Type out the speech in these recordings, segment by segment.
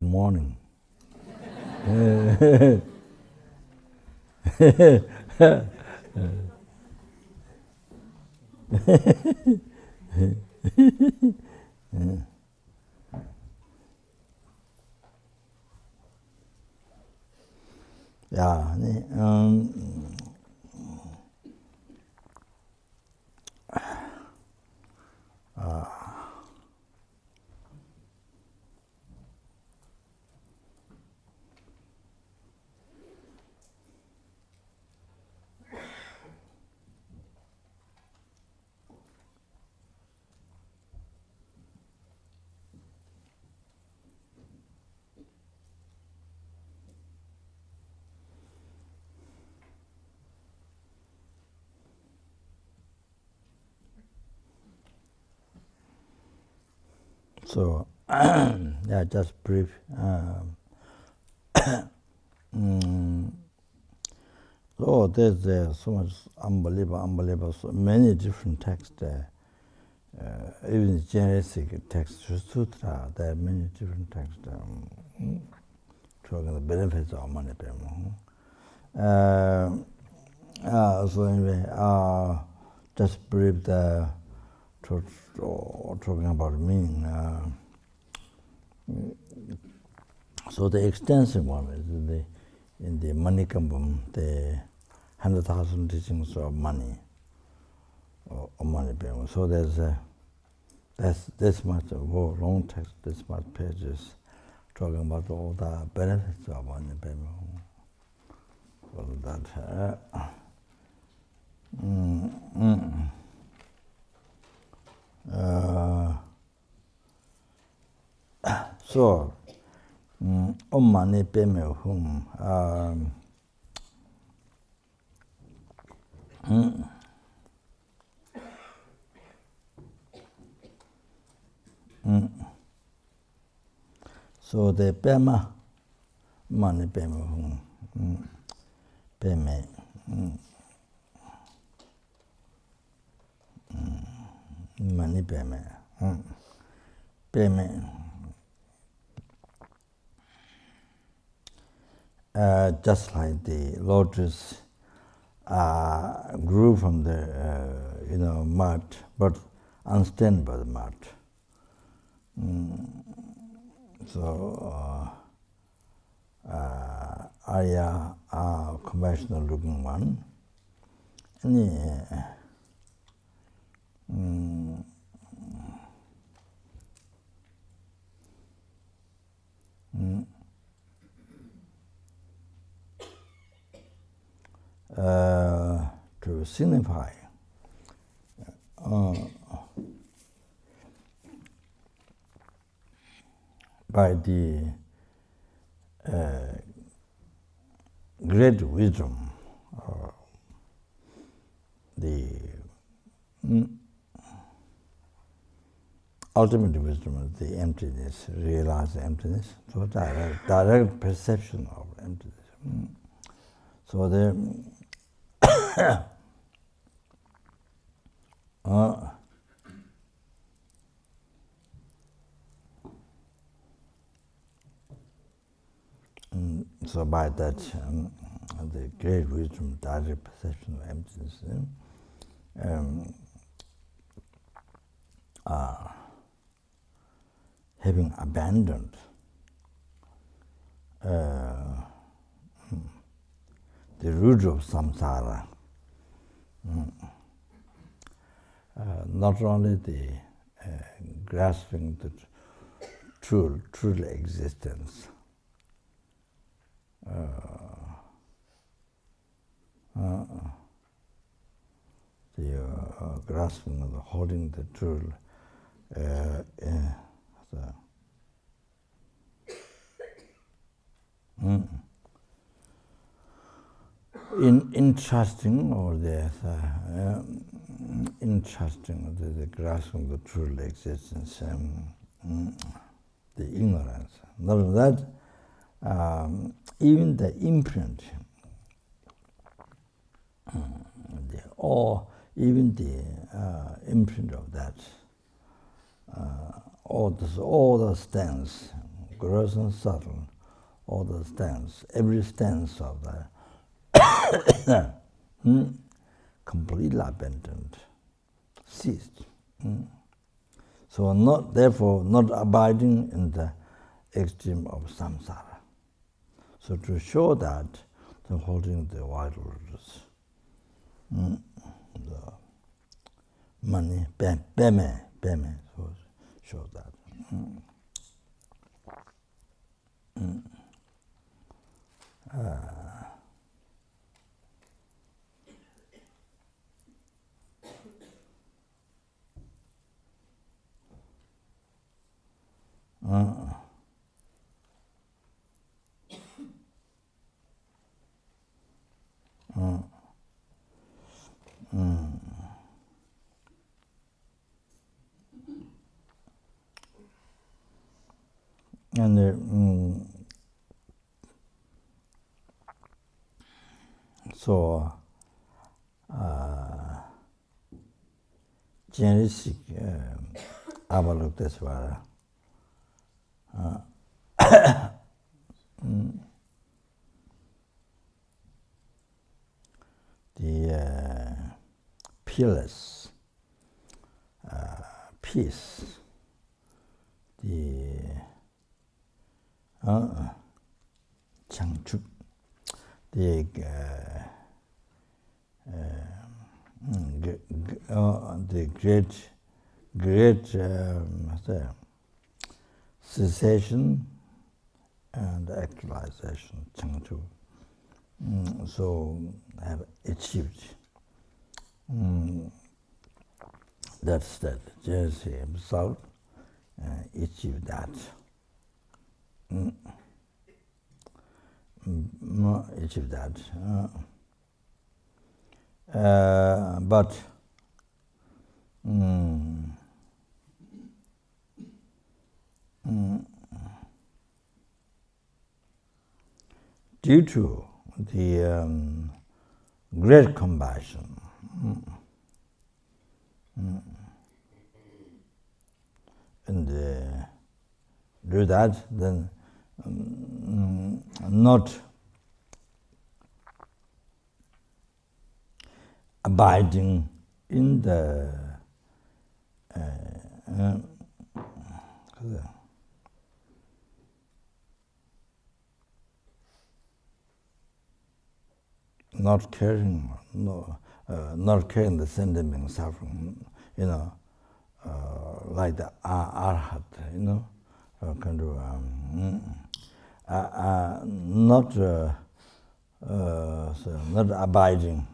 Morning. Yeah, so yeah, just brief. So there's so much unbelievable, so many different texts. Even CHENREZIG text sutra, there are many different texts talking the benefits of money payment. So anyway, just brief the talking about meaning. So the extensive one is in the money kambam, the 100,000 teachings of money, or money payment. So there's this much long text, this much pages, talking about all the benefits of money payment. So that. So, money payment whom so the payment money payment whom payment money payment payment just like the lotus grew from the mud, but unstained by the mud. So Arya conventional looking one. To signify by the great wisdom, the ultimate wisdom of the emptiness, realize the emptiness, so direct perception of emptiness. So the so by that, the great wisdom, direct perception of emptiness, having abandoned the root of samsara, not only the grasping the true existence, the grasping of the holding the true in trusting or in trusting the grasping of the true existence, the ignorance. Not only that, even the imprint, or even the imprint of that, all the stance gross and subtle, all the stance, every stance of the completely abandoned, ceased. So therefore not abiding in the extreme of samsara. So to show that, the holding the white lotus, the money, payment, so show that. And so CHENREZIG Avalokitesvara the peerless peace, the Changchuk, the great cessation and actualization, Changchuk. So have achieved that state. Just himself achieved that. Achieved that. But due to the great compassion, and do that, then not abiding in the not caring, not caring the sentiment suffering, like the arhat, kind of not abiding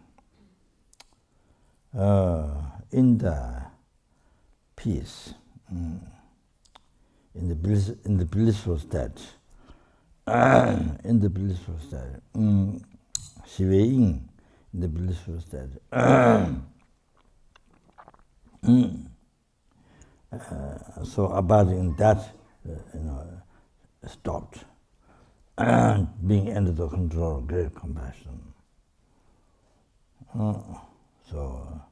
in the peace, in the blissful state, in the blissful state, Shiveing in the blissful state. So abiding in that, stopped, being under the control of great compassion. So.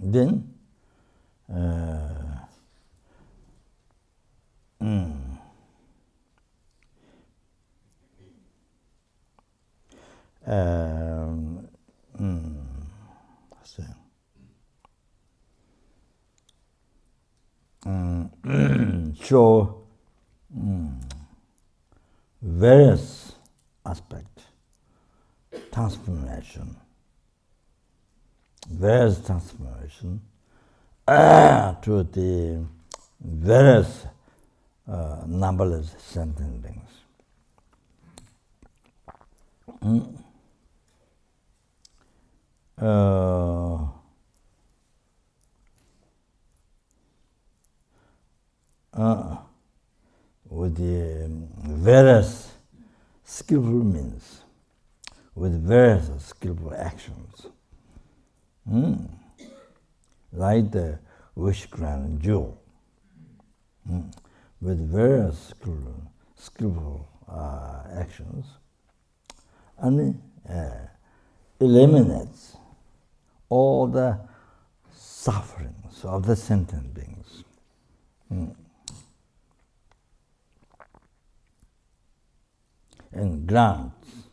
Then show various aspects, transformation, various transformation to the various numberless sentient things. With the various skillful means, with various skillful actions. like the wish grand jewel, with various skillful actions, and eliminates all the sufferings of the sentient beings. And grants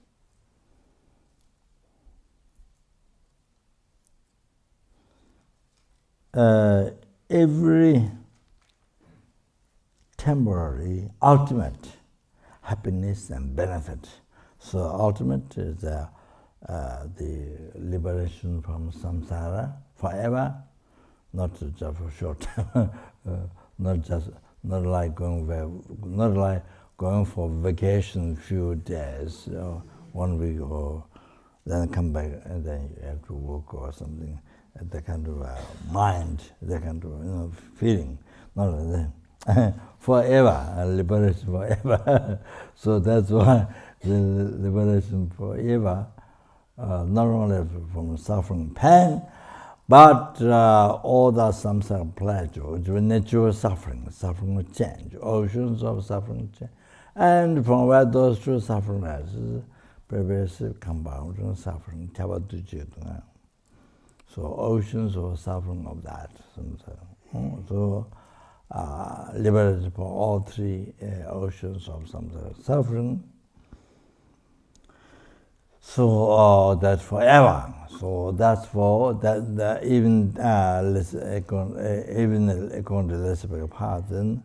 every temporary ultimate happiness and benefit. So ultimate is the liberation from samsara forever, not just for short time, not like going for vacation few days, 1 week, or then come back and then you have to work or something. That kind of mind, that kind of feeling, not like that. Forever, liberation forever. So that's why the liberation forever, not only from suffering pain, but all the samsara pleasure, natural suffering, suffering change, oceans of suffering change, and from where those two suffering arises, pervasive compound and suffering, so oceans of suffering of that. So liberated from all three oceans of samsara suffering. So that's forever. So that's for that even according to Elizabeth Parton,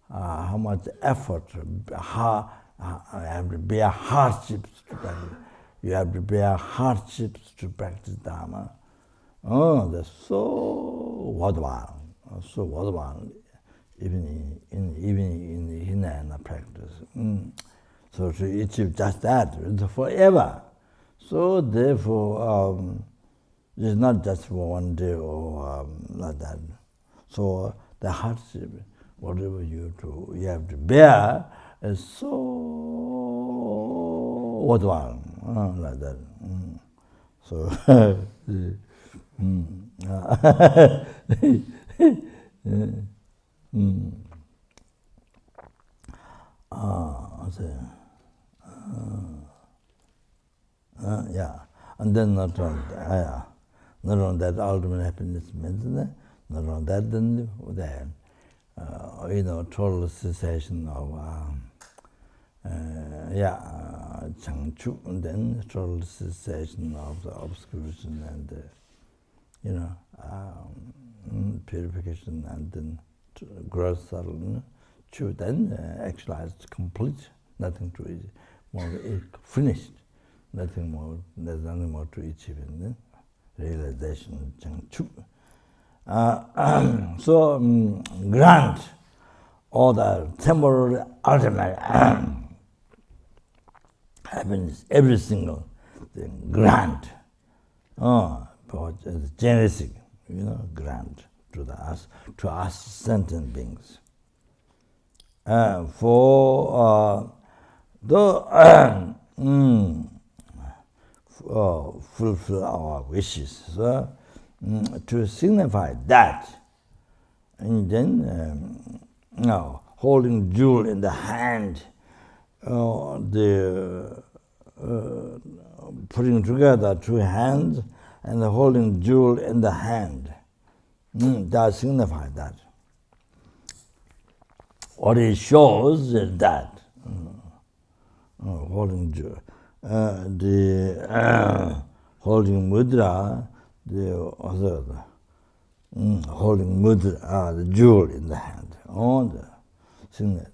how much effort, how you have to bear hardships to practice. You have to bear hardships to practice Dharma. Oh, that's so worthwhile. So worthwhile, even in the Hinayana practice. So to achieve just that, it's forever. So therefore, it's not just for 1 day or like that. So the hardship, whatever you do, you have to bear, is so worthwhile, like that. So, yeah, and then not only that ultimate happiness means not only that, then total cessation of Changchu, and then total cessation of the obscuration and purification, and then gross subtle, then actualized, complete, nothing to it, more finished. Nothing more, there's nothing more to achieve in the realization. So grant all the temporary ultimate happiness, every single thing, grant. CHENREZIG, grant to us sentient beings. For the fulfill our wishes, to signify that, and then holding jewel in the hand, putting together 2 hands and holding jewel in the hand, that signifies that. What it shows is that holding jewel. Holding mudra, holding mudra, the jewel in the hand.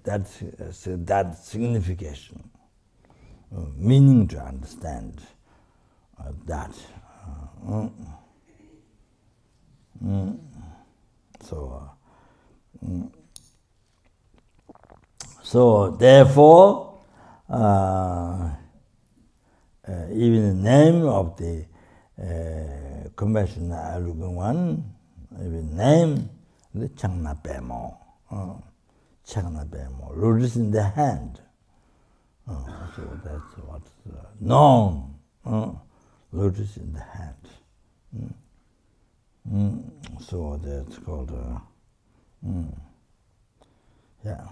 That signification, meaning to understand that. So therefore, even the name of the conventional arrogant one, even name, the Changna Pemo, lotus in the hand. So that's what's known, lotus in the hand. So that's called, yeah.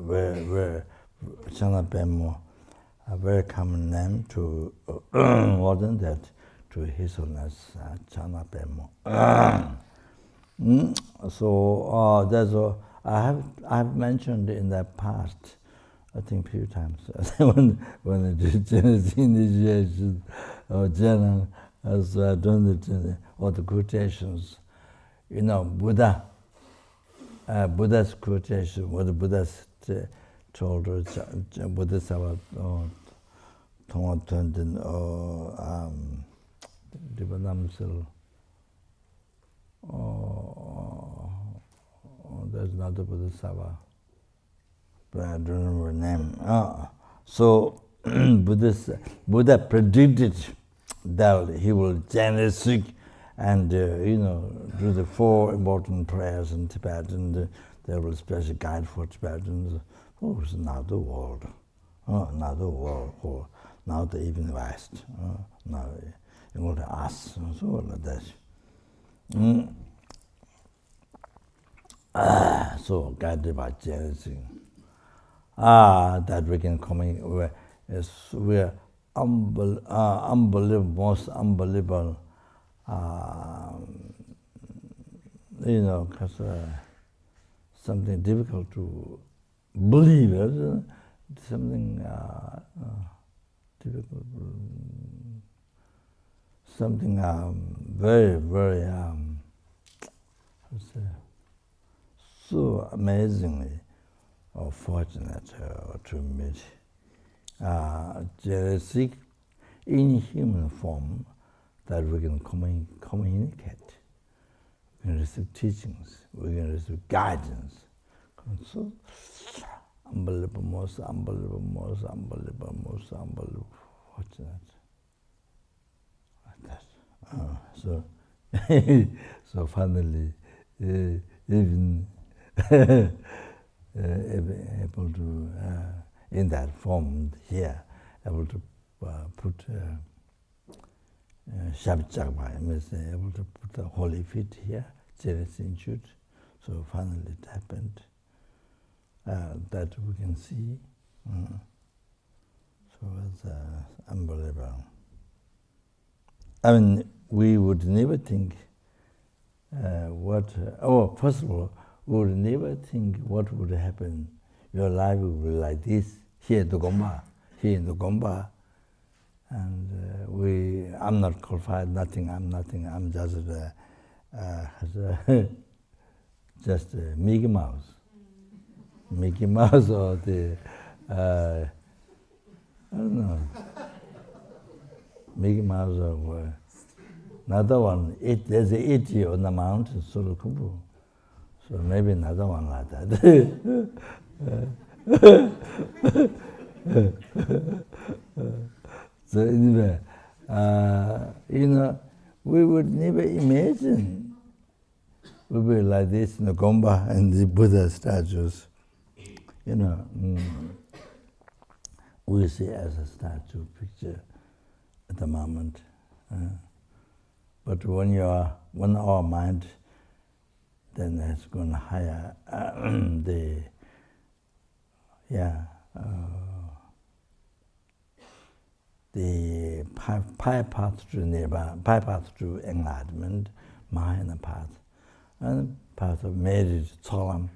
Where Chanapemo, a very common name to wasn't that to His Holiness Chanapemo. So that's all. I've mentioned in the past, I think a few times, when I did CHENREZIG Initiation or General, so I done all the quotations. You know, Buddha's quotation, what the Buddha told us, Buddha Sava, Tonga Tundin, or Divanamsil, there's another Buddha Sava, but I don't remember the name. So Buddha predicted that he will CHENREZIG and do the 4 important prayers in Tibet, and there was a special guide for Tibetans. Oh, it's another world. Another world. Now the even West. Now you go to us. So like that. So guided by CHENREZIG. That we can come in. We're unbelievable, most unbelievable. Because something difficult to believe, something difficult, something very, very, so amazingly fortunate to meet CHENREZIG in human form, that we can communicate, we can receive teachings, we can receive guidance. So unbelievable, most unbelievable, most unbelievable, most unbelievable, fortunate. Like that. So finally, even able to, in that form here, able to put Shabchakma, means able to put the holy feet here, CHENREZIG Institute. So finally it happened. That we can see. So it's unbelievable. I mean, we would never think first of all, we would never think what would happen. Your life would be like this, here in the Gomba. And I'm not qualified, nothing, I'm just just Mickey Mouse. Mickey Mouse or the, I don't know, Mickey Mouse or another one, there's an 80 on the mountain, Sulukubu. So maybe another one like that. So anyway, we would never imagine we were like this in the Gomba and the Buddha statues. We see as a statue picture at the moment. But when our mind then has gone higher, the path to Nirvana, path to enlightenment, Mahayana path, and path of merit, Tsolam,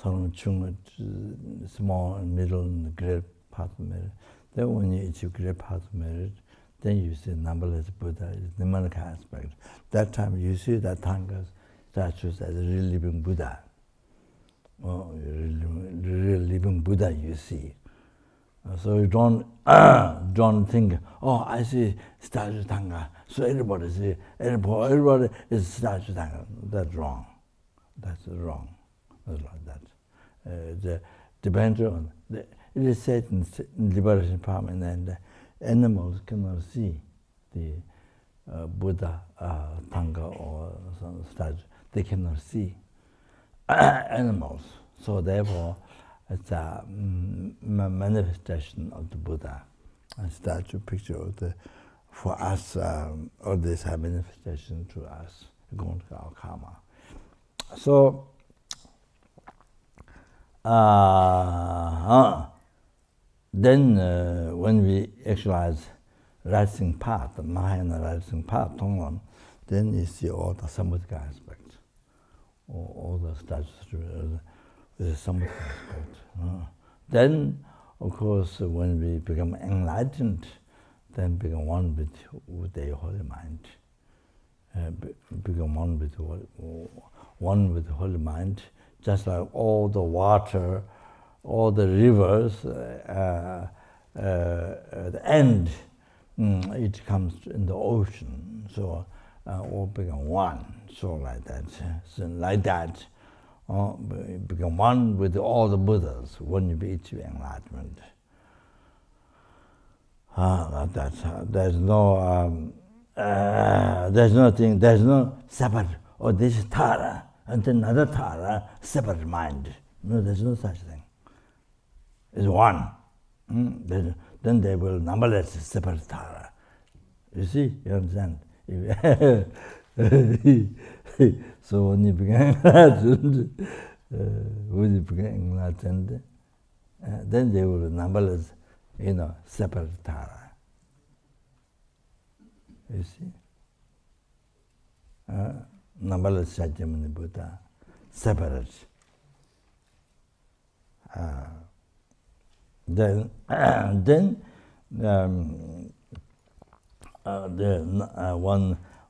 Chung, small and middle and great path of merit. Then when you achieve great path of merit, then you see numberless Buddha, the Manaka aspect. That time you see that Tangas statues as a real living Buddha. Real living Buddha you see. So you don't think, I see statue Tanga, so everybody is statue Tanga. That's wrong. That's wrong. That's like that. Depends on it is said in Liberation Department, and animals cannot see the Buddha Tanga or some statue. They cannot see animals. So therefore, it's a manifestation of the Buddha, a statue picture of the for us, all these are manifestations to us, according to our karma. So, then when we actualize rising path, the Mahayana rising path, Tonglen, then you see all the samudika aspects, all the statues with the samudika aspect. Then, of course, when we become enlightened, then become one with the holy mind. Become one with the holy mind, just like all the water, all the rivers, the end, it comes in the ocean. So all become one. So like that. So like that, become one with all the Buddhas when you reach enlightenment. Like that. There's no. There's nothing. There's no separate. Oh, this is Tara, and then another Tara, separate mind. No, there's no such thing. It's one. Then they will numberless separate Tara. You see, you understand? So when you become enlightened, then they will numberless, separate Tara. You see? Numberless Sakyamuni Buddha, separate. Then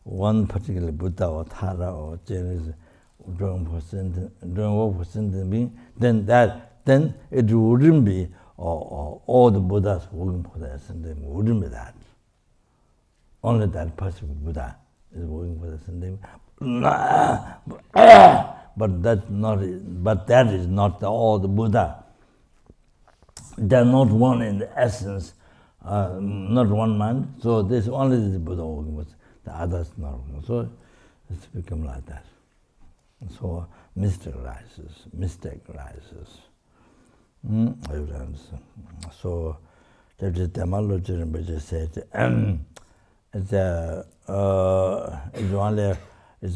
one particular Buddha or Tara or CHENREZIG then it wouldn't be all the Buddhas working for the ascending, wouldn't be that. Only that particular Buddha is working for the ascending. But that is not all the Buddha. They are not one in the essence, not one mind. So this only the Buddha working with, the others not working. So it's become like that. So mistake arises. So the etymology said it's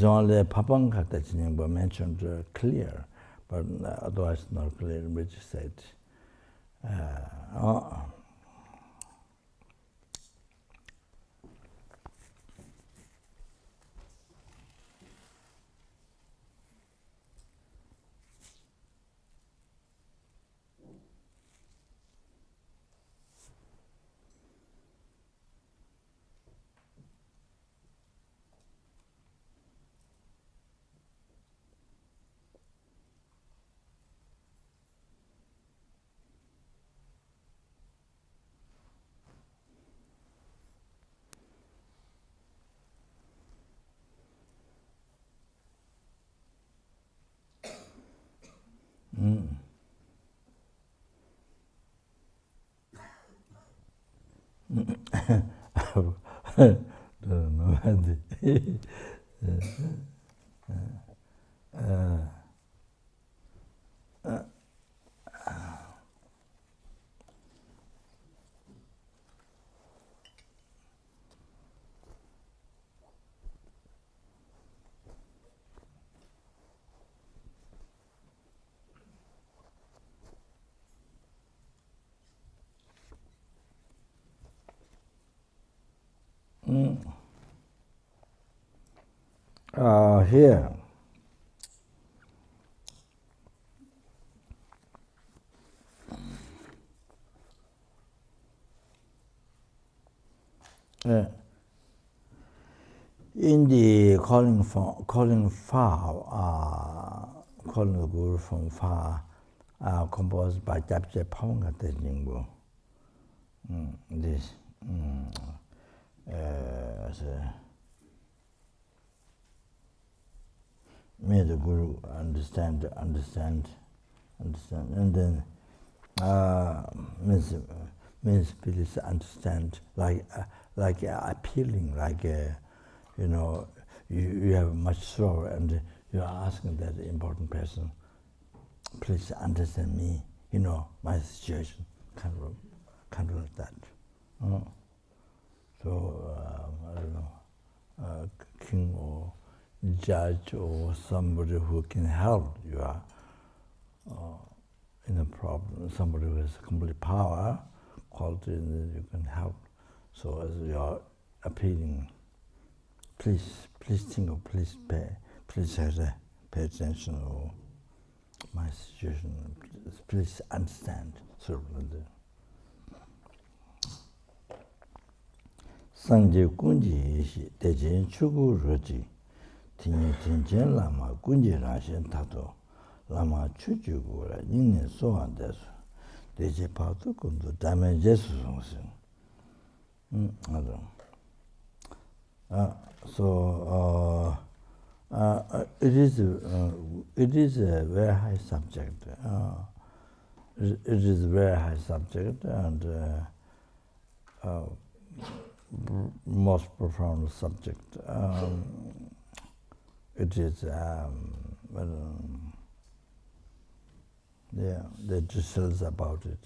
only Papanga that mentioned clear, but otherwise not clear. Which said. Here, in the calling the Guru from far, composed by Japje Pavanga Tejingbu. This may the Guru understand, and then means please understand, like appealing, like you have much sorrow, and you are asking that important person, please understand me, my situation, kind of like that. So I don't know, king or judge or somebody who can help you are in a problem. Somebody who has complete power, quality, and you can help. So as you are appealing, please think of, please pay attention to my situation. Please understand. Sort of. Sangye kunji ishi dejen chugu roji tinye tenchen lama kunji rashen tato lama chuchugu la yinne soan desu deje patu kundu dame jesu songsin. So it is a very high subject. It is a very high subject and most profound subject. It is the details about it.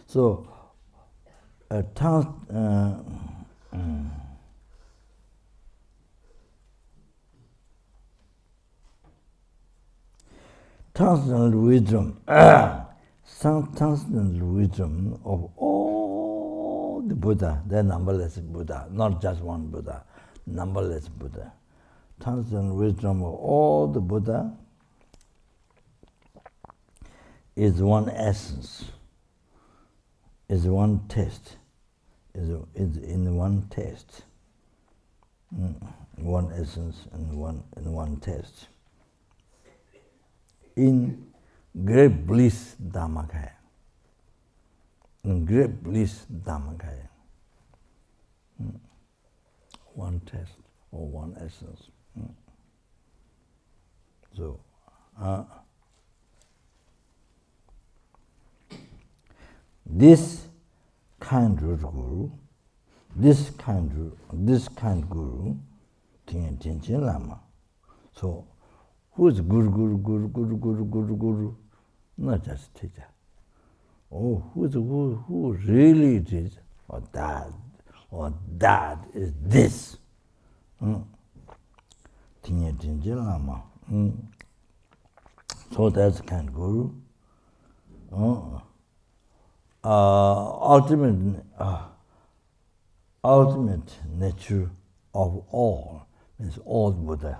So transcendental wisdom, transcendental wisdom of all the Buddha, the numberless Buddha, not just one Buddha, numberless Buddha. Transcendental wisdom of all the Buddha is one essence, is one taste, is in one taste, one essence and one taste. In great bliss Dhammakaya. In great bliss Dhammakaya. One taste or one essence. So, this kind Guru, this kind Guru, Tianchen Lama. So, who is Guru? Not just teacher. Oh, who really it is? Or that is this. Tianchen Lama. So that's kind Guru. Ultimate nature of all means all Buddha.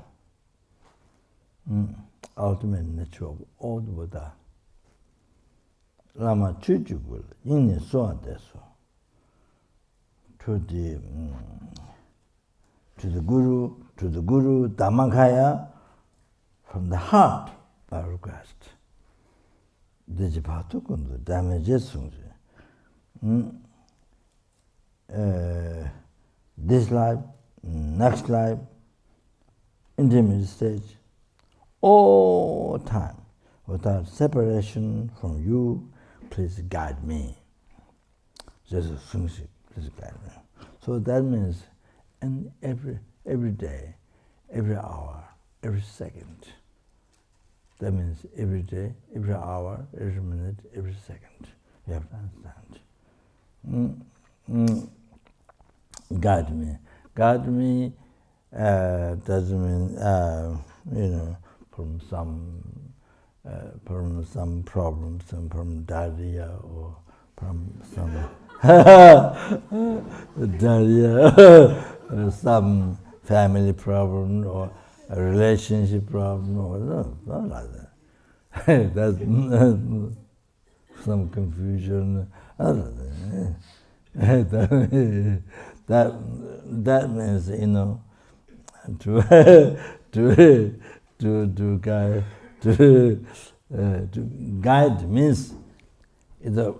Ultimate nature of all Buddha. Lama Chuchugul, Yinne Soa Deso, to the Guru Dhammakaya, from the heart by request. Dejipatu kundu damaje sungji. This life, next life, intermediate stage, all time, without separation from you, please guide me. Jesus sungji, please guide me. So that means, and every day, every hour, every second. That means every day, every hour, every minute, every second. You have to understand. Guide me. Guide me doesn't mean, from some problems, and from diarrhea, or from some diarrhea, or some family problem, or a relationship problem, or no, not like that. That's some confusion. That means, to guide means the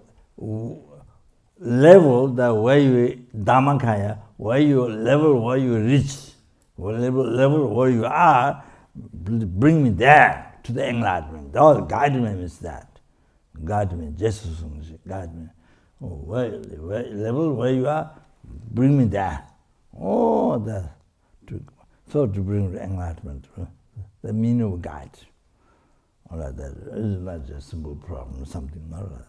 level that where you Dhammakaya, where you reach, level where you are, bring me there to the enlightenment. All guide me is that. Guide me, Jesus, guide me. Level where you are, bring me there. Oh, that So to bring enlightenment, the meaning of guide. All like that. It's not just a simple problem, something not like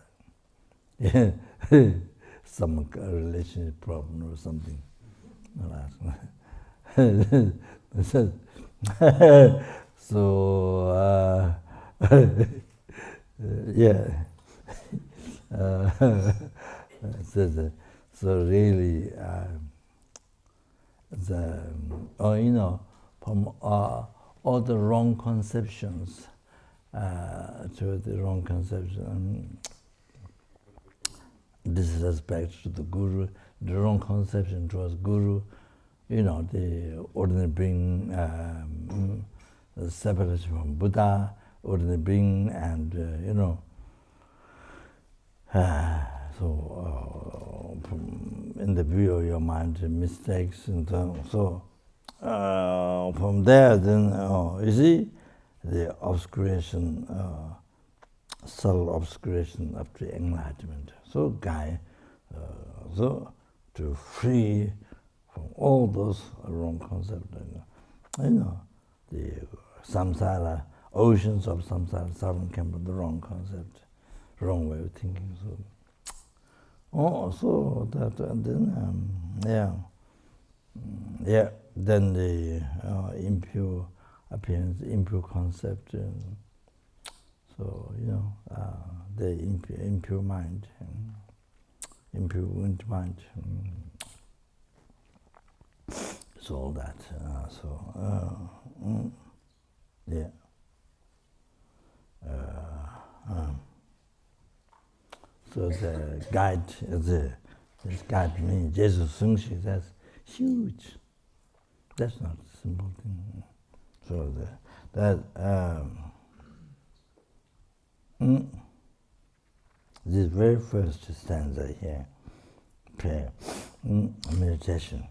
that. Some relationship problem or something. So yeah. So really, from all the wrong conceptions to the wrong conception, disrespect to the Guru, the wrong conception towards Guru, the ordinary being, separation from Buddha, ordinary being, and so in the view of your mind, mistakes, and so from there, then you see the obscuration, subtle obscuration of the enlightenment. So guy, so to free from all those wrong concepts, the samsara, oceans of samsara, suffering came from the wrong concept, wrong way of thinking. So that, and then then the impure appearance, impure concept, and so the impure mind, impure mind. So all that. So the guide, this guide means Jesus Sungshi, that's huge. That's not a simple thing. So this very first stanza here, prayer, meditation.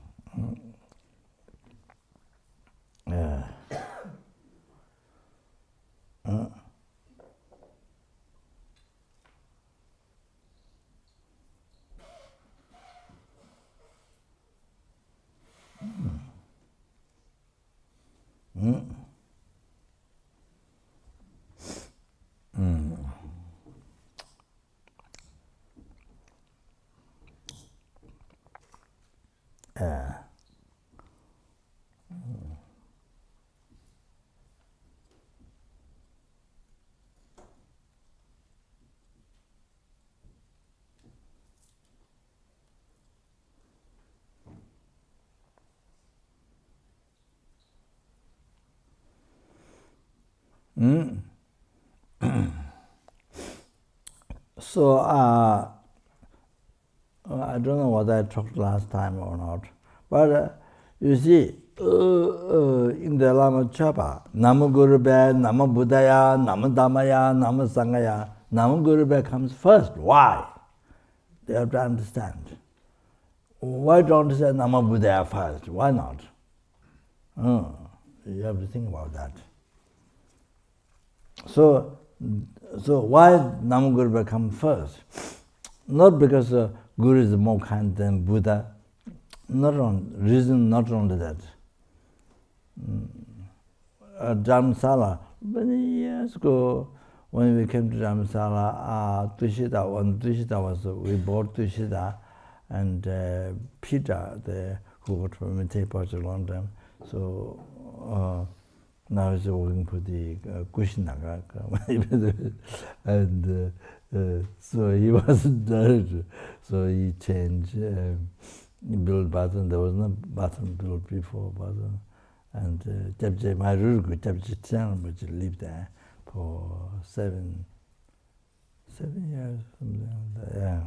So I don't know whether I talked last time or not, but you see, in the Lama Chapa, Nama Guru Be, Nama Buddhaya, Nama Dhammaya, Nama Sangaya, Nama Guru Be comes first. Why? They have to understand. Why don't you say Nama Buddhaya first? Why not? You have to think about that. So why Nama Guru Be comes first? Not because Guru is more kind than Buddha. Not only that. Dharamsala, many years ago, when we came to Dharamsala, we bought Tushita, and Peter, who got from MT for a long time, so now he's working for the Kushinaga, and so he wasn't there, so he changed. He built bathroom. There was no bathroom built before bathroom, and my Ruruku Rinpoche lived there for 7 years, something like that.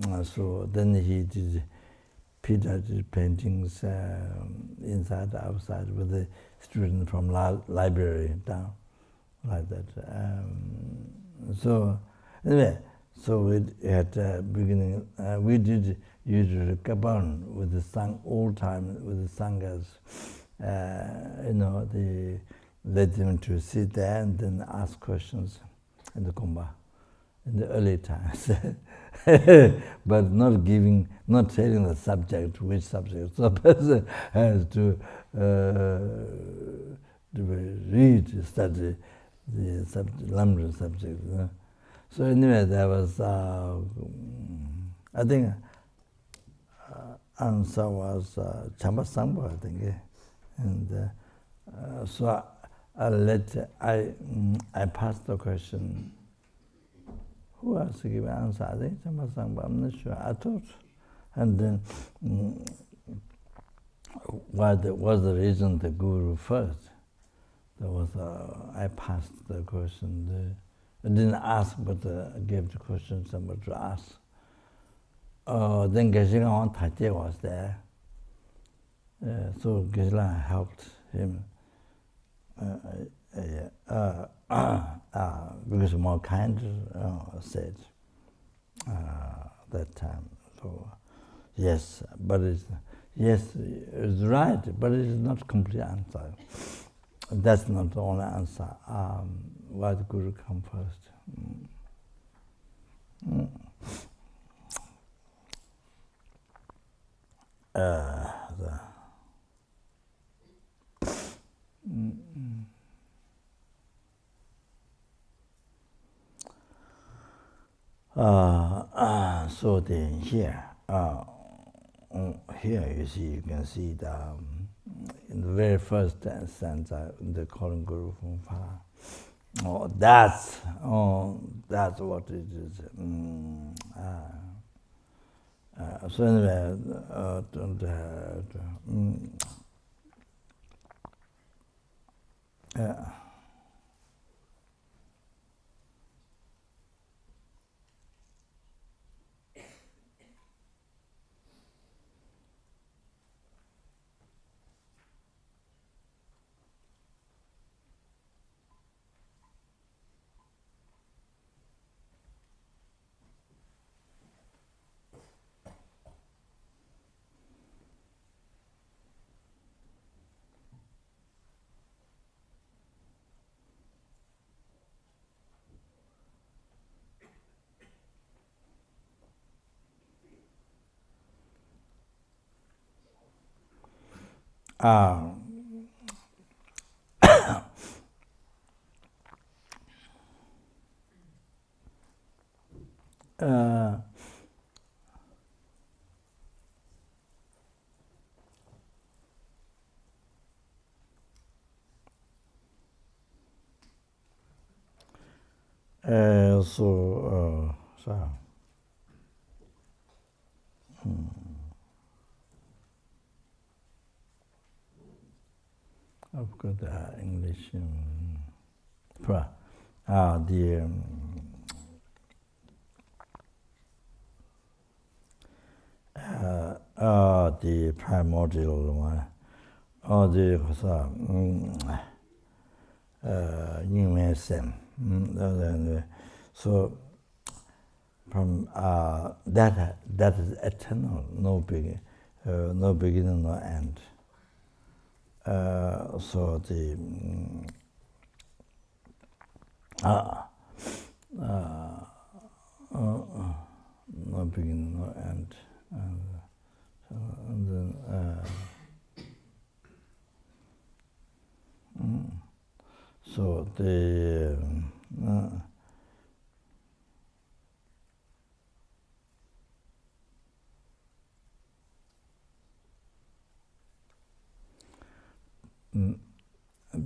Yeah. So then Peter did paintings inside, outside, with the students from library down, like that. So anyway, so we at the beginning we did usually kaban with the old time with the sanghas. They led them to sit there and then ask questions in the kumbha in the early times, but not telling the subject, which subject. So person has to read, study the language subject. So anyway, there was, I think, answer was Chamba Sangpa, I think. And so I passed the question. Who else to give an answer? I think Chamba Sangpa, I'm not sure. I thought. And then what was the reason the Guru first? There was I passed the question. I didn't ask, but I gave the question somebody to ask. Then Geshe-la Taje was there. So Geshe-la helped him because more kind said that time. So yes, but it's right, but it is not complete answer. That's not the only answer. What Guru come first? So then here, here you can see the in the very first stanza, the calling Guru from far. That's what it is. So anyway, so I've got English. The primordial one, so from that is eternal, no beginning, no end. So the no beginning, no end, and then so the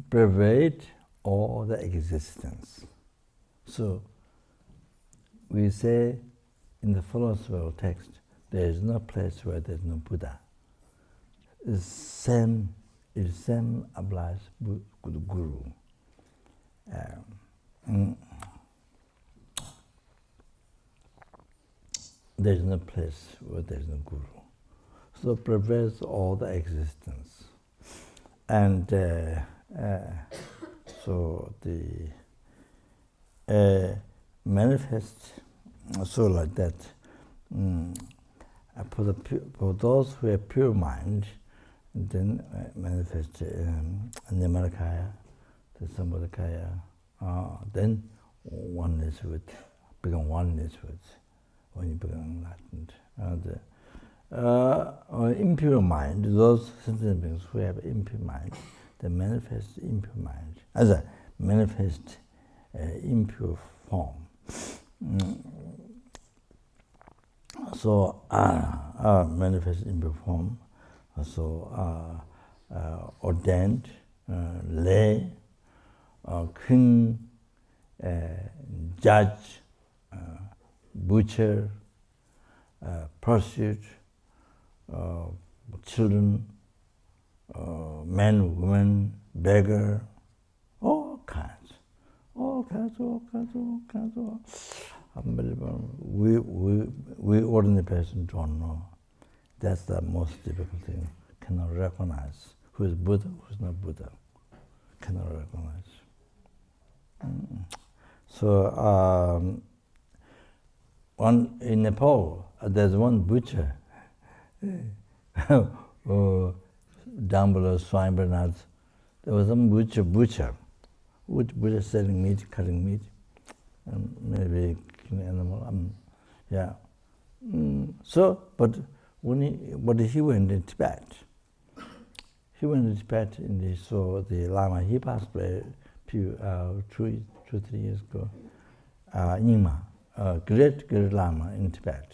pervade all the existence. So we say in the philosophical text, there is no place where there is no Buddha. It same applies to the Guru. There is no place where there is no Guru. So pervades all the existence. And so the manifest, so like that, for those who have pure mind, then manifest Nimarakaya, the Sambhadakaya, then oneness with, become oneness with, when you become enlightened. or impure mind, those sentient beings who have impure mind, they manifest impure mind, as a manifest impure form. So manifest impure form, so ordained, lay, king, judge, butcher, prostitute, children, men, women, beggar, all kinds of unbelievable. We ordinary person don't know. That's the most difficult thing. Cannot recognize who is Buddha, who is not Buddha. Cannot recognize. So in Nepal, there's one butcher. Down below Swine Bernard, there was some butcher selling meat, cutting meat, and maybe killing animal. Yeah. So, but he went in Tibet. He went to Tibet and he saw the Lama. He passed away few 3 years ago. Nyingma, great Lama in Tibet.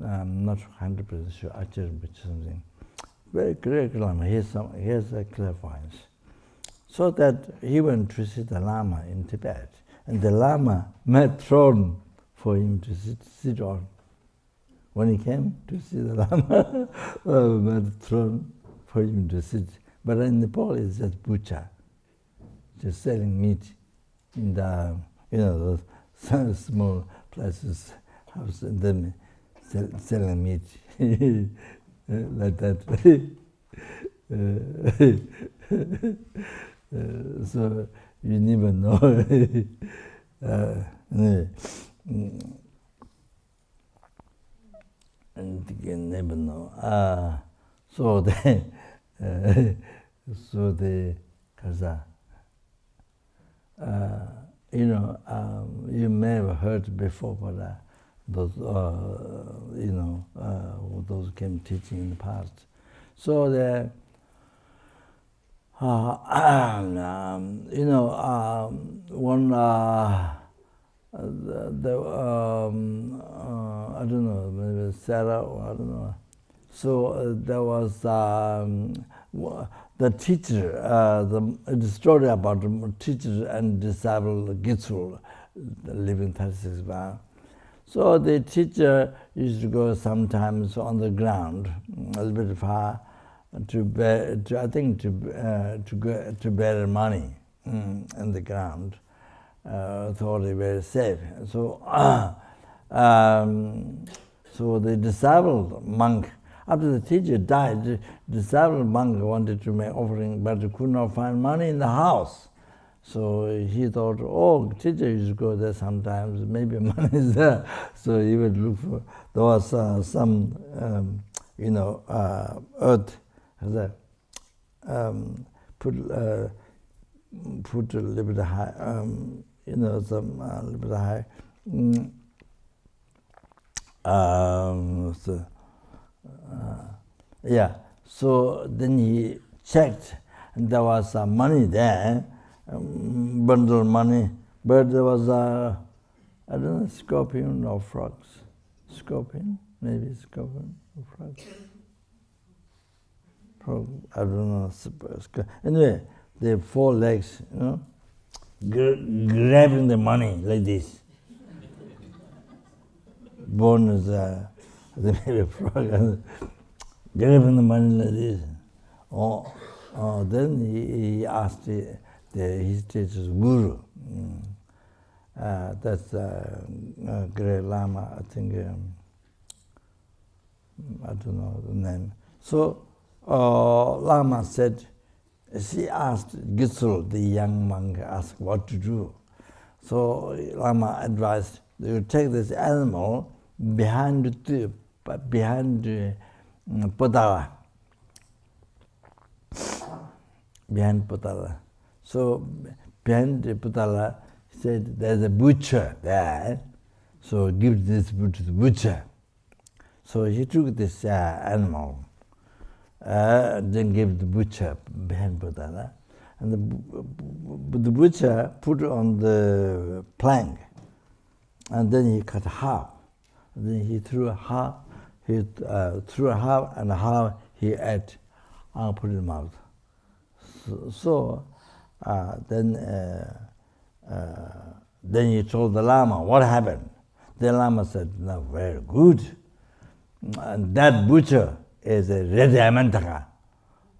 I'm not 100% sure. Something. Very great Lama. He has a clairvoyance. So that he went to see the Lama in Tibet, and the Lama made throne for him to sit on. When he came to see the Lama, made throne for him to sit. But in Nepal, it's just butcher, just selling meat in the those small places, house, and then selling meat like that. So you never know. And you never know. So the Kaza. You may have heard before, but those those came teaching in the past. So the I don't know, maybe Sarah, or I don't know. So there was the teacher, the story about the teacher and disabled Gitsul living 36 miles. So the teacher used to go sometimes on the ground, a little bit far, to bury money in the ground. Thought it very safe. So, so the disabled monk, after the teacher died, the disabled monk wanted to make offering, but could not find money in the house. So he thought, oh, teacher used to go there sometimes, maybe money is there. So he would look for, there was some, earth, put a little bit high, some a little bit high. So then he checked, and there was some money there, bundle money, but there was I don't know, scorpion or frogs. Scorpion, maybe scorpion or frogs. Frog, I don't know. Anyway, they have 4 legs, grabbing the money like this. Born as maybe a frog, grabbing the money like this. Then he asked his teacher's guru. That's Great Lama, I think, I don't know the name. So Lama said, she asked Gitsul, the young monk, asked what to do. So Lama advised, you take this animal behind Potala. Behind Potala. So behind the Putala, he said, there's a butcher there, so give this to the butcher. So he took this animal, then gave the butcher behind Putala, and the butcher put it on the plank, and then he cut half. And then he threw half, and half he ate, and put in his mouth. So then he told the Lama what happened. The Lama said, "No, very good. And that butcher is a red Amantaka,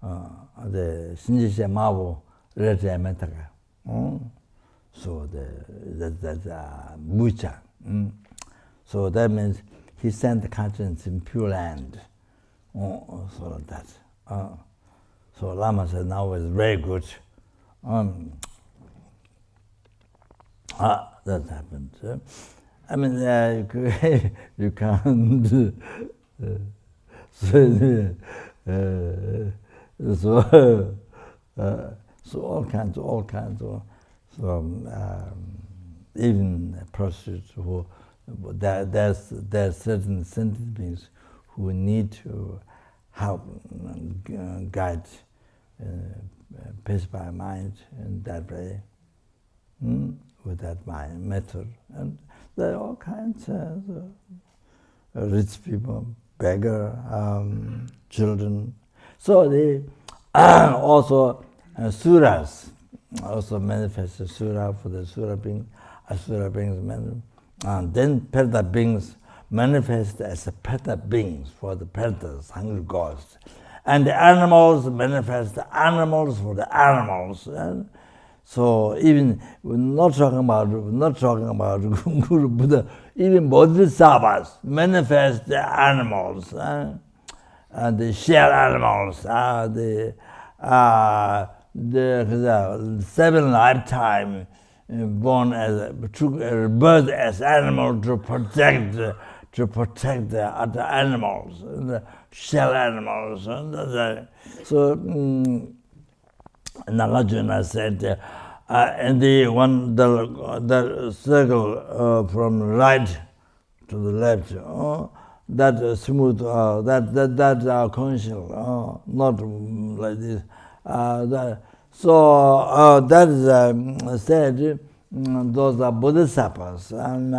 the Shinjisha Mabu red Amantaka. So that's a butcher. So that means he sent the conscience in Pure Land. So that. So Lama said, now it's very good. That happened. I mean, you can't. So all kinds of. So even prostitutes who there's certain sentient beings who need to help guide peace by mind in that way, with that mind method. And there are all kinds of rich people, beggar, children. So they also suras also manifest the sura for the sura beings. Asura beings manifest. And then Preta beings manifest as Preta beings for the Pretas, hungry ghosts. And the animals manifest the animals for the animals. And so even we're not talking about Guru Buddha, even Bodhisattvas manifest the animals, and the shell animals, the 7 lifetime born as birth as animal to protect the other animals, the shell animals. So Nagarjuna said, and the circle from right to the left, that smooth, that conscious, not like this. So that is said, those are bodhisattvas and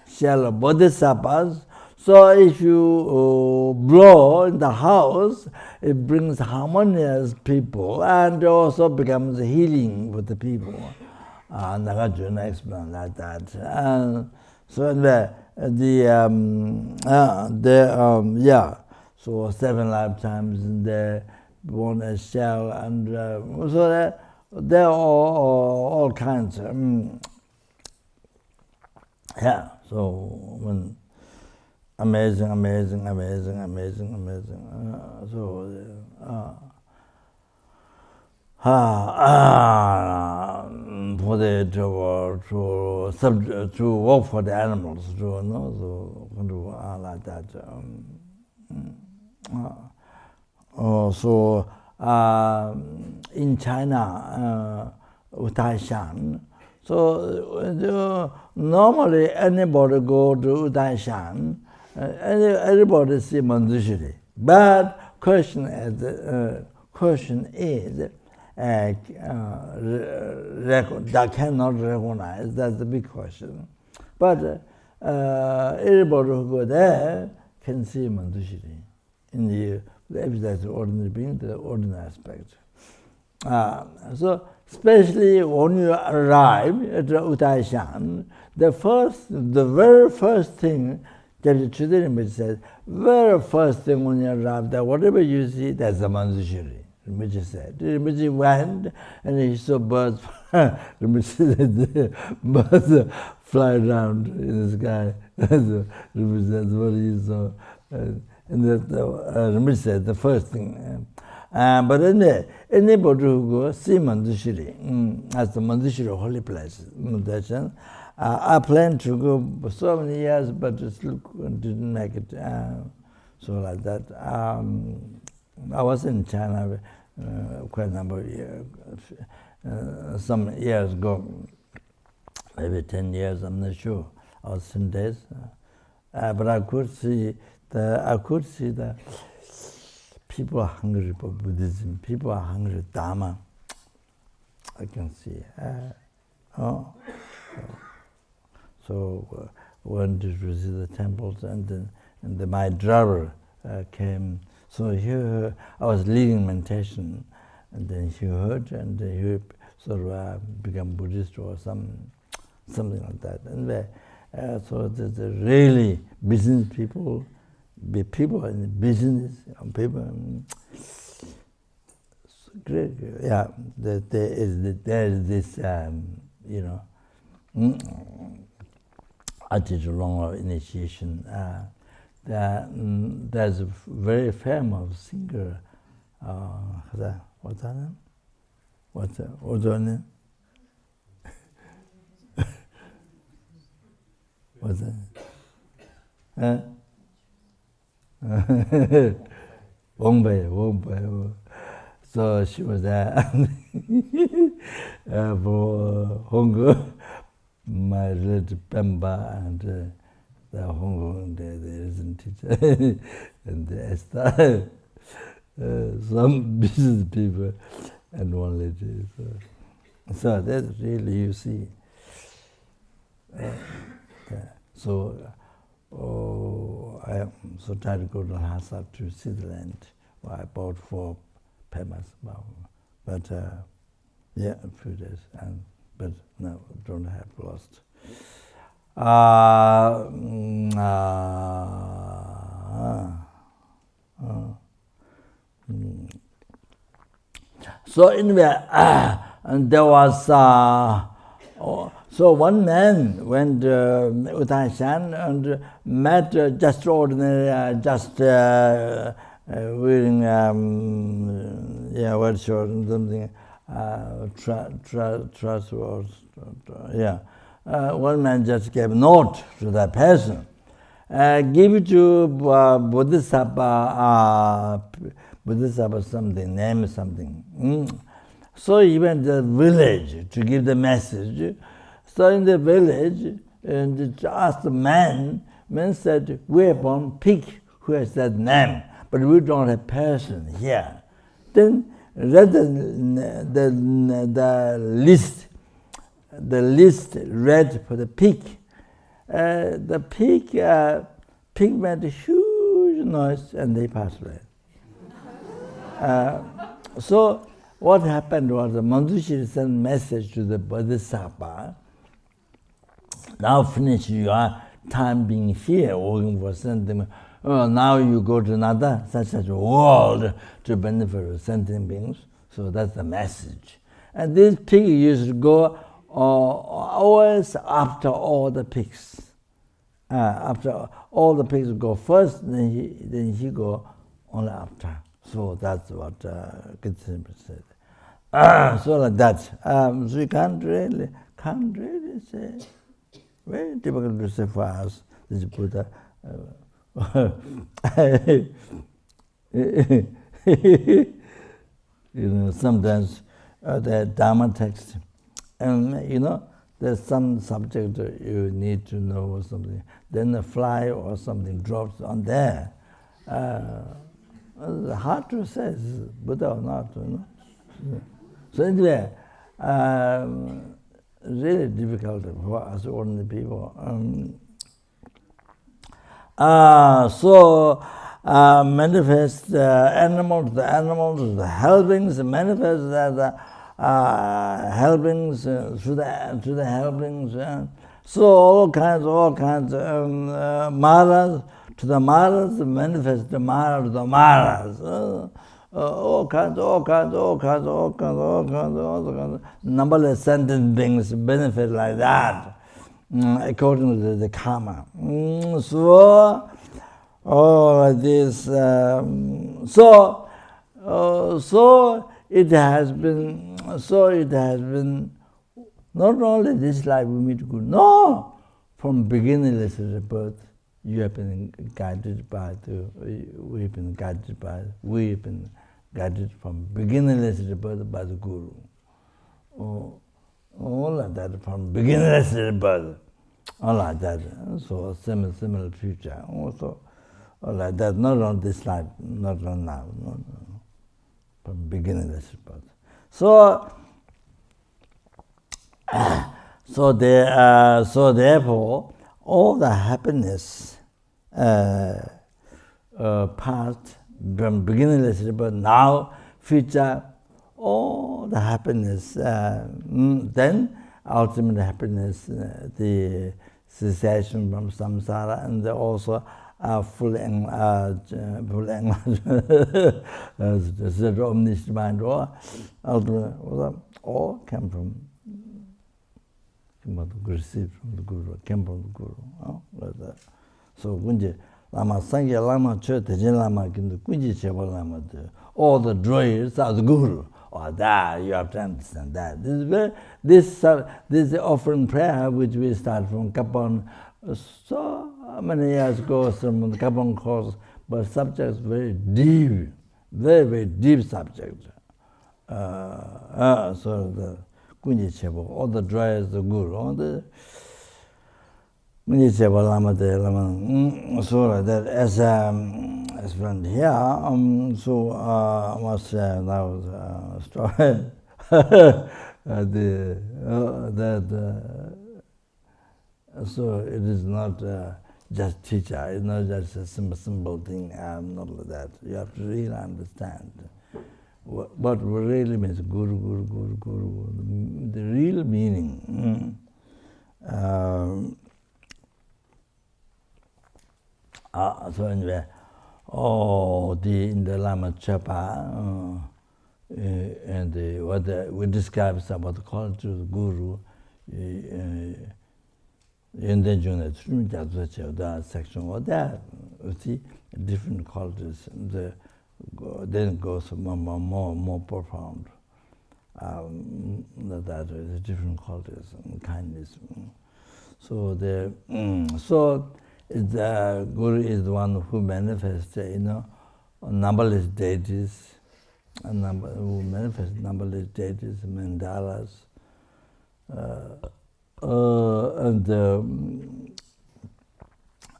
shell bodhisattvas. So if you blow in the house, it brings harmonious people and also becomes healing for the people. Nagarjuna explained like that. And so so 7 lifetimes they're born as shell, and so they're all kinds. So when amazing. For the to work for the animals, like that. So in China, Utaishan. So normally anybody go to Utaishan, everybody see Manjushri. But question is that cannot recognize. That's the big question. But everybody who go there can see Manjushri in the ordinary being, the ordinary aspect. So especially when you arrive at Utaishan, the very first thing that the Chudrinji says, very first thing when you arrive there, whatever you see, that's a Manjushri. Rinpoche said. Rinpoche went and he saw birds. Rinpoche said, birds fly around in the sky. Rinpoche said, what he saw. And Rinpoche said, the first thing. But anyway, anybody who goes, see Manjushri, as the Manjushri holy place, meditation. I planned to go for so many years, but still didn't make it. So like that. I was in China quite a number of years, some years ago, maybe 10 years, I'm not sure, or some days. But I could see the people are hungry for Buddhism. People are hungry for Dharma. I can see. So went to visit the temples, and then my driver came. So I was leading meditation, and then he heard, and he sort of become Buddhist or something like that. And so the really business people in business, people, great, yeah. There is this, attitude along initiation. There's a very famous singer. What's her name? What's her name? What's that? Wong. So she was there for Hong Kong. My relative Pemba and the Hong Kong, the resident teacher, and the Esther, some business people, and one lady. So that's really, you see. So I tried to go to Lhasa to see the land. Well, I bought 4 Pemas, but yeah, a few days, but no, don't have lost. So anyway, and there was so one man went with Aishan and met just ordinary, just wearing white shirt and something, trousers, yeah. One man just gave a note to that person. Give it to Bodhisattva something, name something. So he went to the village to give the message. So in the village, and asked the man said, we're born pig who has that name, but we don't have person here. Then read the list read for the pig. The pig made a huge noise and they passed away. So what happened was the Manjushri sent a message to the Bodhisattva. Now finish your time being here, working for sentient. Now you go to another such world to benefit sentient beings. So that's the message. And this pig used to go always after all the pigs. After all the pigs go first, then he go only after. So that's what Gitsin said. So like that. So you can't really say. Very difficult to say for us. This Buddha. Sometimes the Dharma text, and there's some subject you need to know or something. Then a fly or something drops on there. Hard to say, is Buddha or not. So anyway, really difficult for us ordinary people. So manifest the animals, the helpings, manifest the helpings to the helpings. So all kinds Maras, to the Maras, manifest the Mara to the Maras. All kinds, numberless sentient beings benefit like that, according to the karma. So all this, so it has been not only this life we meet good. No, from beginningless birth, you have been guided by we've been guided from beginningless rebirth by the Guru. All like that, from beginningless rebirth, all like that. So similar future. Also, all like that, not on this life, not on now, no. From beginningless rebirth. So therefore, all the happiness past, from beginningless rebirth, now, future, all the happiness, then ultimate happiness, the cessation from samsara, and also full omniscient mind, or ultimate, all came from received from the Guru, came from the Guru. Like that. So Gunji Lama Sangye Lama Che Tejin Lama Kindu Gunji Cheba Lama, all the joys are the Guru. Or that you have to understand that. This is offering prayer which we start from Kapon so many years ago from the Kapon course, but subject is very deep, very deep subject. So the Kunji Chebo, all the joys the Guru, all the Kunji Chebo Lama de Lama. So that as friend here, so was now story so it is not just teacher, it's not just a simple thing, not like that. You have to really understand what really means Guru, the real meaning. So anyway, in the Lama Chapa, and we describe about the quality of the Guru, in the unit, that section, or that, you see, different qualities, then it goes more profound. That is different qualities and kindness. So the Guru is the one who manifests, numberless deities, who manifests numberless deities, mandalas, and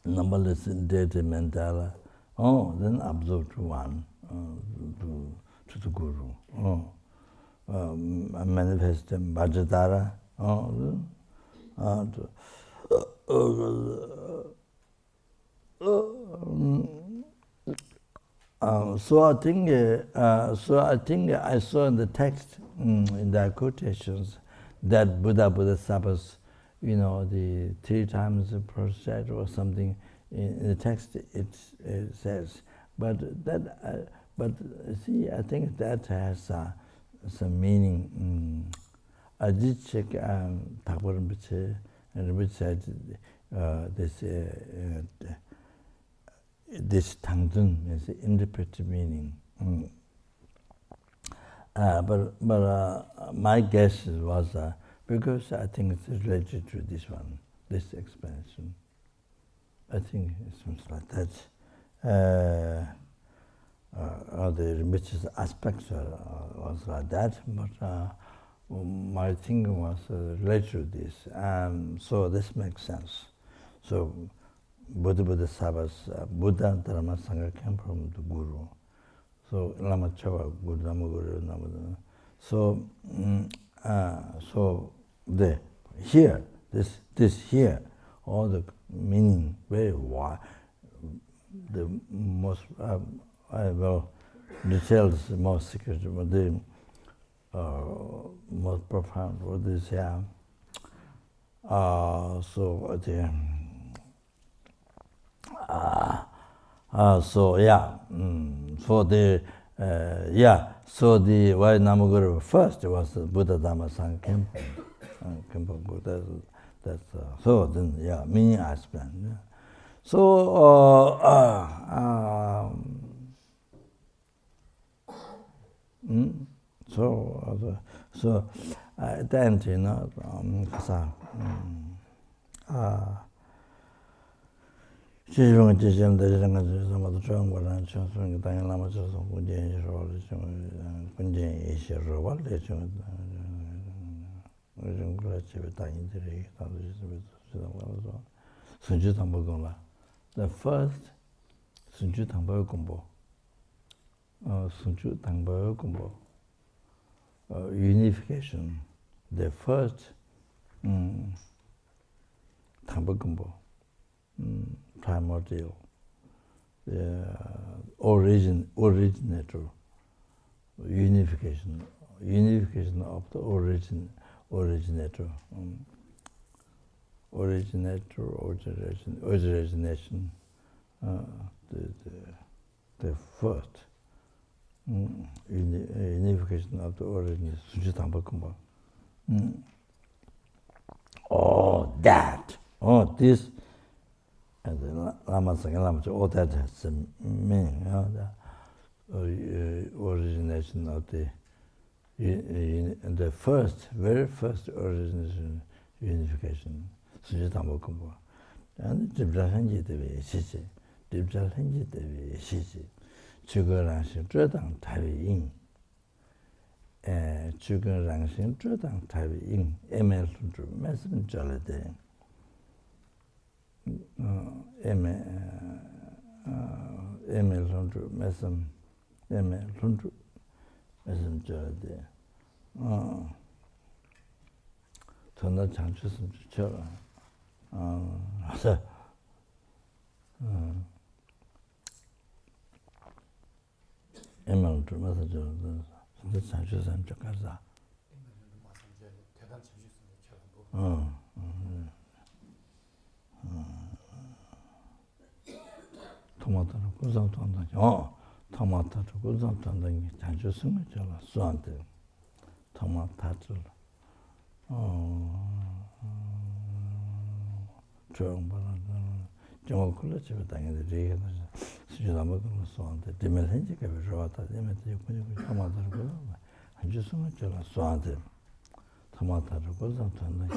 numberless deity mandala. Then absorb to one, to the Guru. Manifest Bhajadara. So I think I saw in the text, in the quotations, that Buddha Sabbath, the 3 times per set or something. In the text it says, but see, I think that has some meaning. I did check Thakur Rinpoche, and which said this Tangdun is the interpretive meaning. But my guess was because I think it's related to this one, this explanation. I think it seems like that. The Rinpoche's aspects was like that, but my thinking was related to this. So this makes sense. So Buddha Sabbath, Buddha Dharma Sangha came from the Guru. So Lama Chava, Guru Lama Guru Lama. So here, this here, all the meaning very wide, the most detailed, the most secret, the most profound. What is here? So the why Namaguru first was the Buddha Dhamma Sangha came from Buddha. That's so then meaning I explained. Yeah. So at the end, 시시롱 지시는 대시는 것을 삼아도 좋은 거라는 청소년 당연 남아져서 군제에서 군제에 시로 walde 요즘 그렇지 다인들이 다들 있어서 순주 담보거나 the first 순주 담보 공부 순주 담보 공부 unification the first 담보 공부 primordial originator unification of the originator origination the first unification of the origin 순주 담보 공부 this and the all that has a meaning, origination of the very first origination unification. And Dibjahanji de Sisi, Dibjahanji de Sisi, Chugarangsin, Zedang Tavi Ing, Chugarangsin, Zedang Tavi Ing, ML Messin Jolade. ML Hundred Messin Jolade. 전화 장치선 좋죠. ML 들면서 저는 진짜 장치선 좋겠다. 토마토를 고상도 한다니. 토마토를 고상도 한다니. 장주승을 잘라 수한테. 토마토를 좋은 바람은 정말 콜레지가 당연히 수준 안 먹는 수한테 되면 현지가 왜 좋았다. 되면 그냥 토마토를 장주승을 잘라 수한테. 토마토를 고상도 한다니.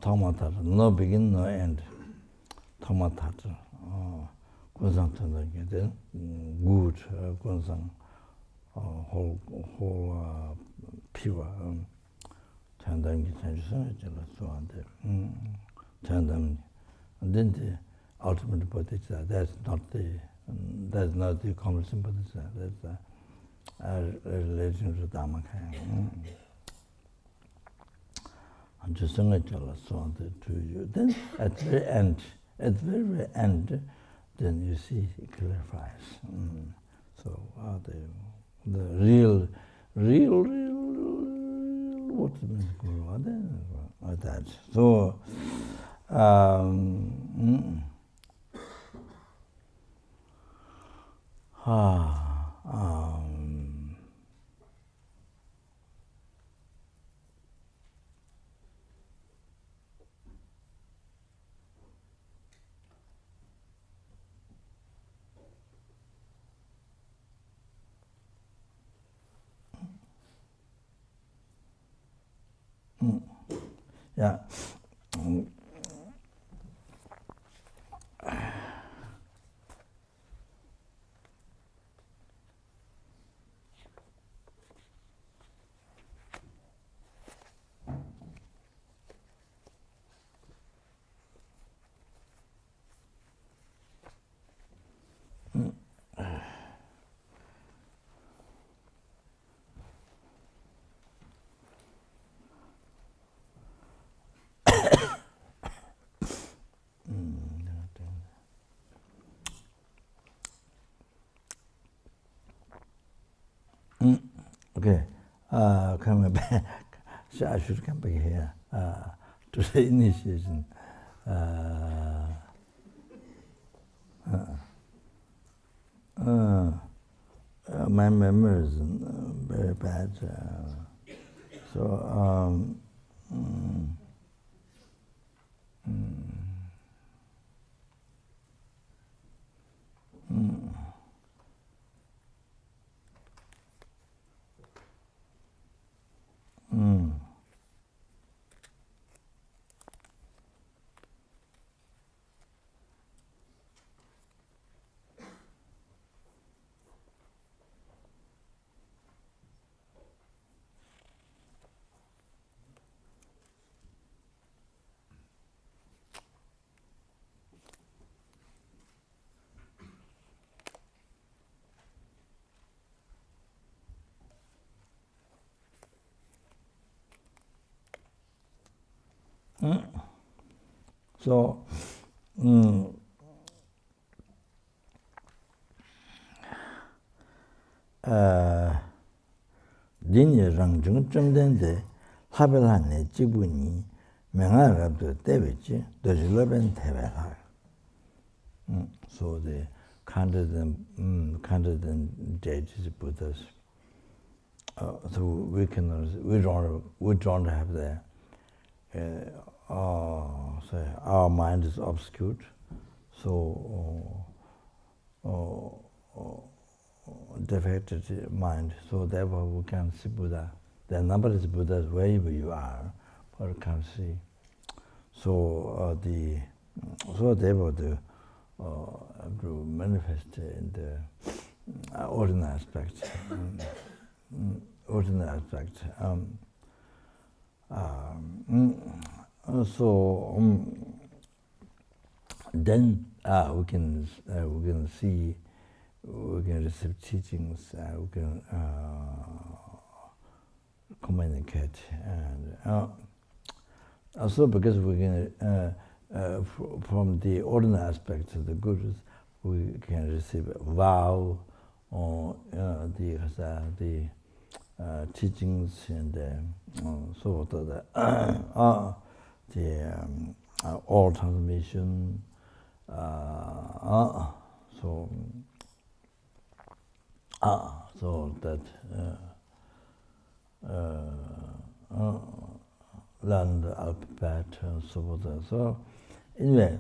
토마토를 no begin no end. 토마토를 권상탄다는 게 good 권상 whole 피와 잔다는 게 잔주성을 잘라서한테 잔다는 then the ultimate potential that's not the conversation but that's the relation to Dhammakaya 잔주성을 잘라서한테 to you then at the very end then you see it clarifies. So the real what means Guru like that. So yeah. Okay, coming back, so I should come back here to the initiation. My memory is very bad, so So, dinye rangjung chumdende habilhane jibuni mengarabdo devichi dojiloben tevela. So the 100 judges Buddhas. So we don't have the so our mind is obscured. So defected mind. So therefore we can see Buddha. The number is Buddhas wherever you are, but you can see. So therefore the to manifest in the ordinary aspect. Ordinary aspect. Then we can see, we can receive teachings, we can communicate, and also because we can from the ordinary aspect of the gurus, we can receive vow or the teachings and so the all transmission. So that learn the alphabet and so forth. So anyway,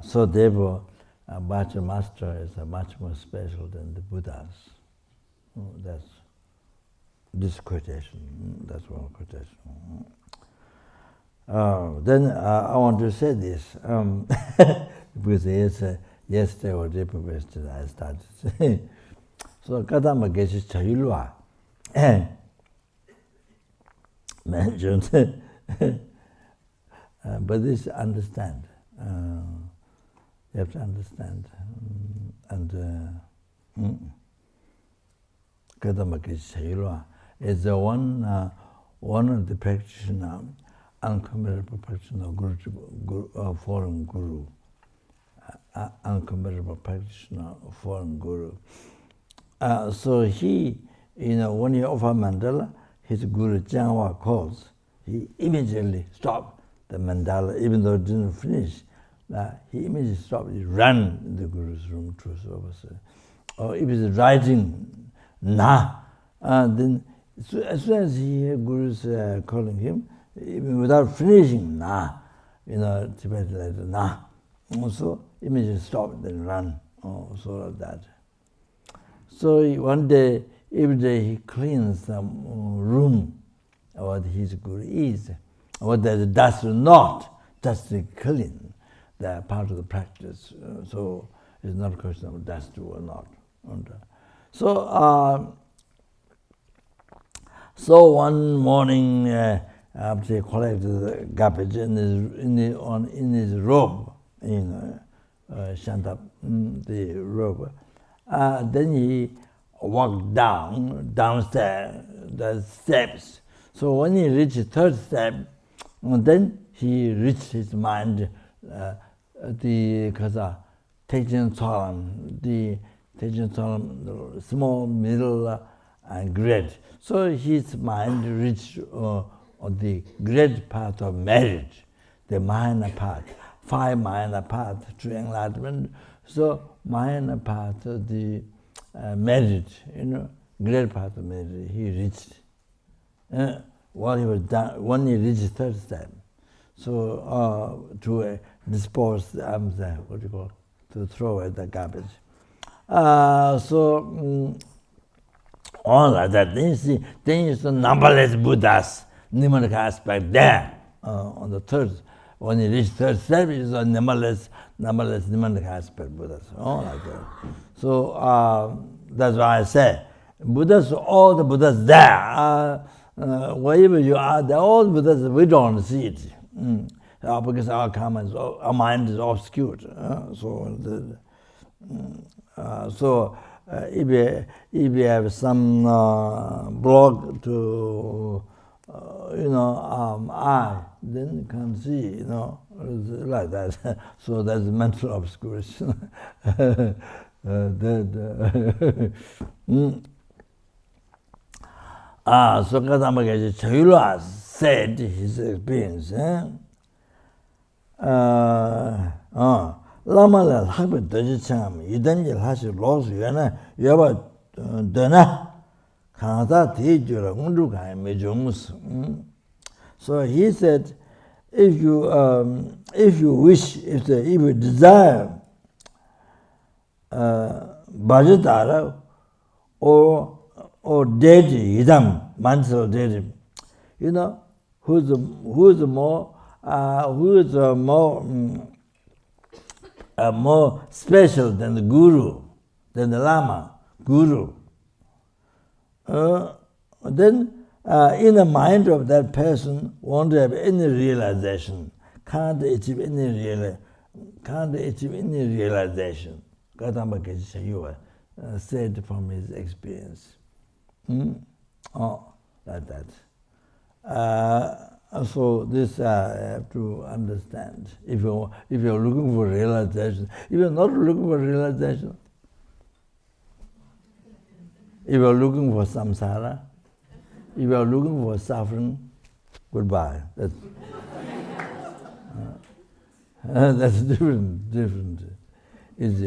so therefore, a master is much more special than the Buddhas. That's this quotation. That's one quotation. Then I want to say this because yesterday or day before yesterday I started. So Kadama Geshe Chayulwa mentioned, but this understand. You have to understand, and Kadama Geshe Chayulwa is the one of the practitioner, uncomparable practitioner, foreign guru, uncomparable practitioner, foreign guru. So he, when he offered mandala, his guru Jianhua calls, he immediately stopped the mandala, even though it didn't finish. He immediately stopped, he ran in the guru's room to officer. Or if he's writing na, then as soon as he hears gurus calling him, even without finishing na, Tibetan letter na, also immediately stop, then run, so like that. So one day, every day he cleans the room, what his guru is, what the dust or not, just to clean, that part of the practice. So it's not a question of dust or not. So one morning, after he collected the garbage in his robe, shant up the robe, then he walked downstairs, the steps. So when he reached the third step, then he reached his mind the Techen Cholam, the small, middle, and great. So his mind reached the great part of marriage, the minor part, 5 minor parts to enlightenment. So minor part of the marriage, great part of marriage, he reached. While he was done, when he reached the third step, so to dispose, to throw away the garbage. All like that. Then you see numberless Buddhas, Nimandaka aspect there. On the third, when you reach third step, is a numberless Nimandaka aspect Buddhas. All like that. So that's why I say, Buddhas, all the Buddhas there. Wherever you are, they're all Buddhas. We don't see it. Because our mind is obscured. So if you have some block to eye, then you can see, like that. So that's mental obscuration. So Kadambaka Chayula said his experience. Lama Habi Dajicham, Idanjil Hashi Loss Yana, Yaba Dana, Kanata Tijura, Unduka, Mejumus. So he said, if you wish, if you desire Bajatara or deity, idam, mental deity, who is more special than the guru, than the lama, guru. Then in the mind of that person won't have any realization, can't achieve any realization. Kadamba Keshayua said from his experience. Like that. So this I have to understand. If you're looking for realization, if you're not looking for realization, if you're looking for samsara, if you're looking for suffering, goodbye. That's different. It's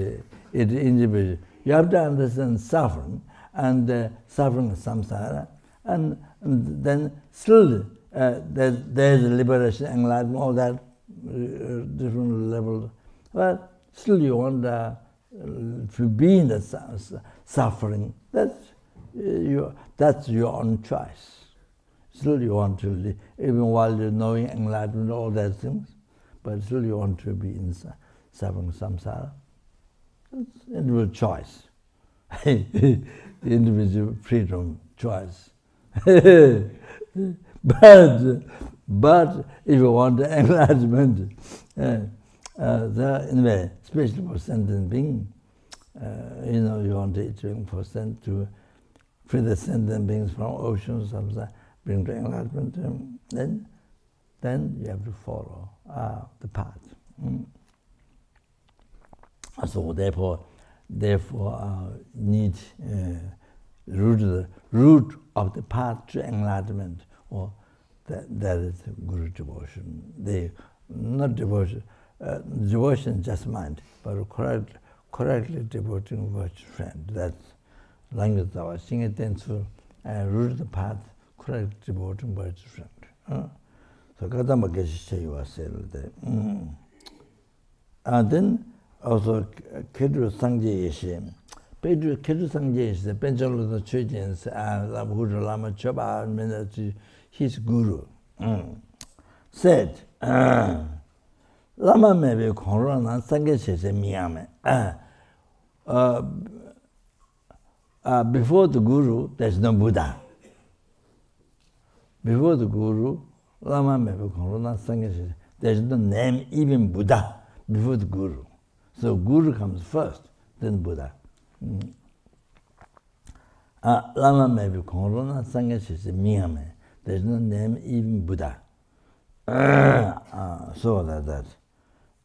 individual. You have to understand suffering, and suffering is samsara, and then still there's liberation, enlightenment, all that different levels. But still you want to be in the suffering. That's your own choice. Still you want to live, even while you're knowing enlightenment, all that things, but still you want to be in suffering, samsara. It's individual choice. Individual freedom, choice. But if you want the enlightenment, anyway, especially for sentient being, you want to free the sentient beings from oceans, bring to enlightenment, then you have to follow the path. So therefore, need root of the path to enlightenment, or that is Guru devotion. Not devotion, devotion just mind, but correctly devoting virtue friend. That's language of our singing to root the path, correctly devoting virtue friend. So Kadamba Geshe was said. And then also Kedru Sangye Yeshe. Kedru Sangye Yeshe, Benjalo the Chujins, and Labhuru Lama Choba, his guru, said, Lama may be Korona Sangye Yeshe Miyame. Before the guru, there's no Buddha. Before the guru, Lama may be Korona Sangye Yeshe. There's no name, even Buddha, before the guru. So guru comes first, then Buddha. Lama may be Korona Sangye Yeshe Miyame. There's no name, even Buddha. So that.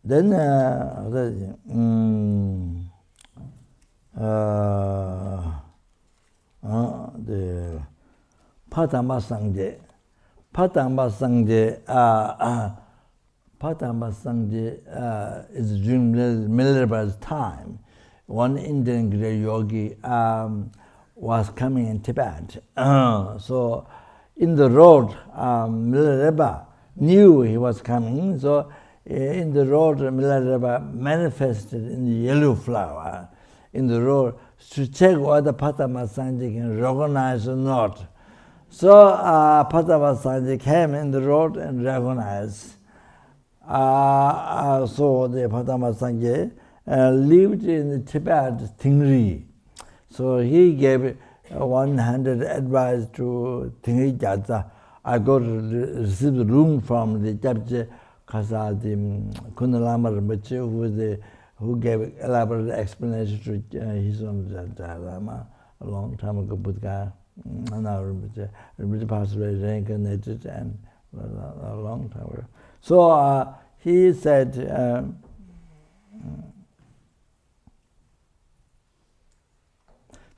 Then the Patamba Sangye. Patamba Sangye is during Minerva's time. One Indian great yogi was coming in Tibet. So in the road, Minerva knew he was coming. So in the road, Minerva manifested in the yellow flower in the road to check whether Patamba Sangye can recognize or not. So Patamba Sangye came in the road and recognized. So the Patamba Sangye lived in Tibet, Tingri. So he gave one-handed advice to Tingri Jatsa. I go to receive the room from the Japje Kasa, the Kunalama Rinpoche, who gave elaborate explanation to his own Dalai Lama a long time ago. Buddha now passed away, reincarnated, and a long time ago. So he said,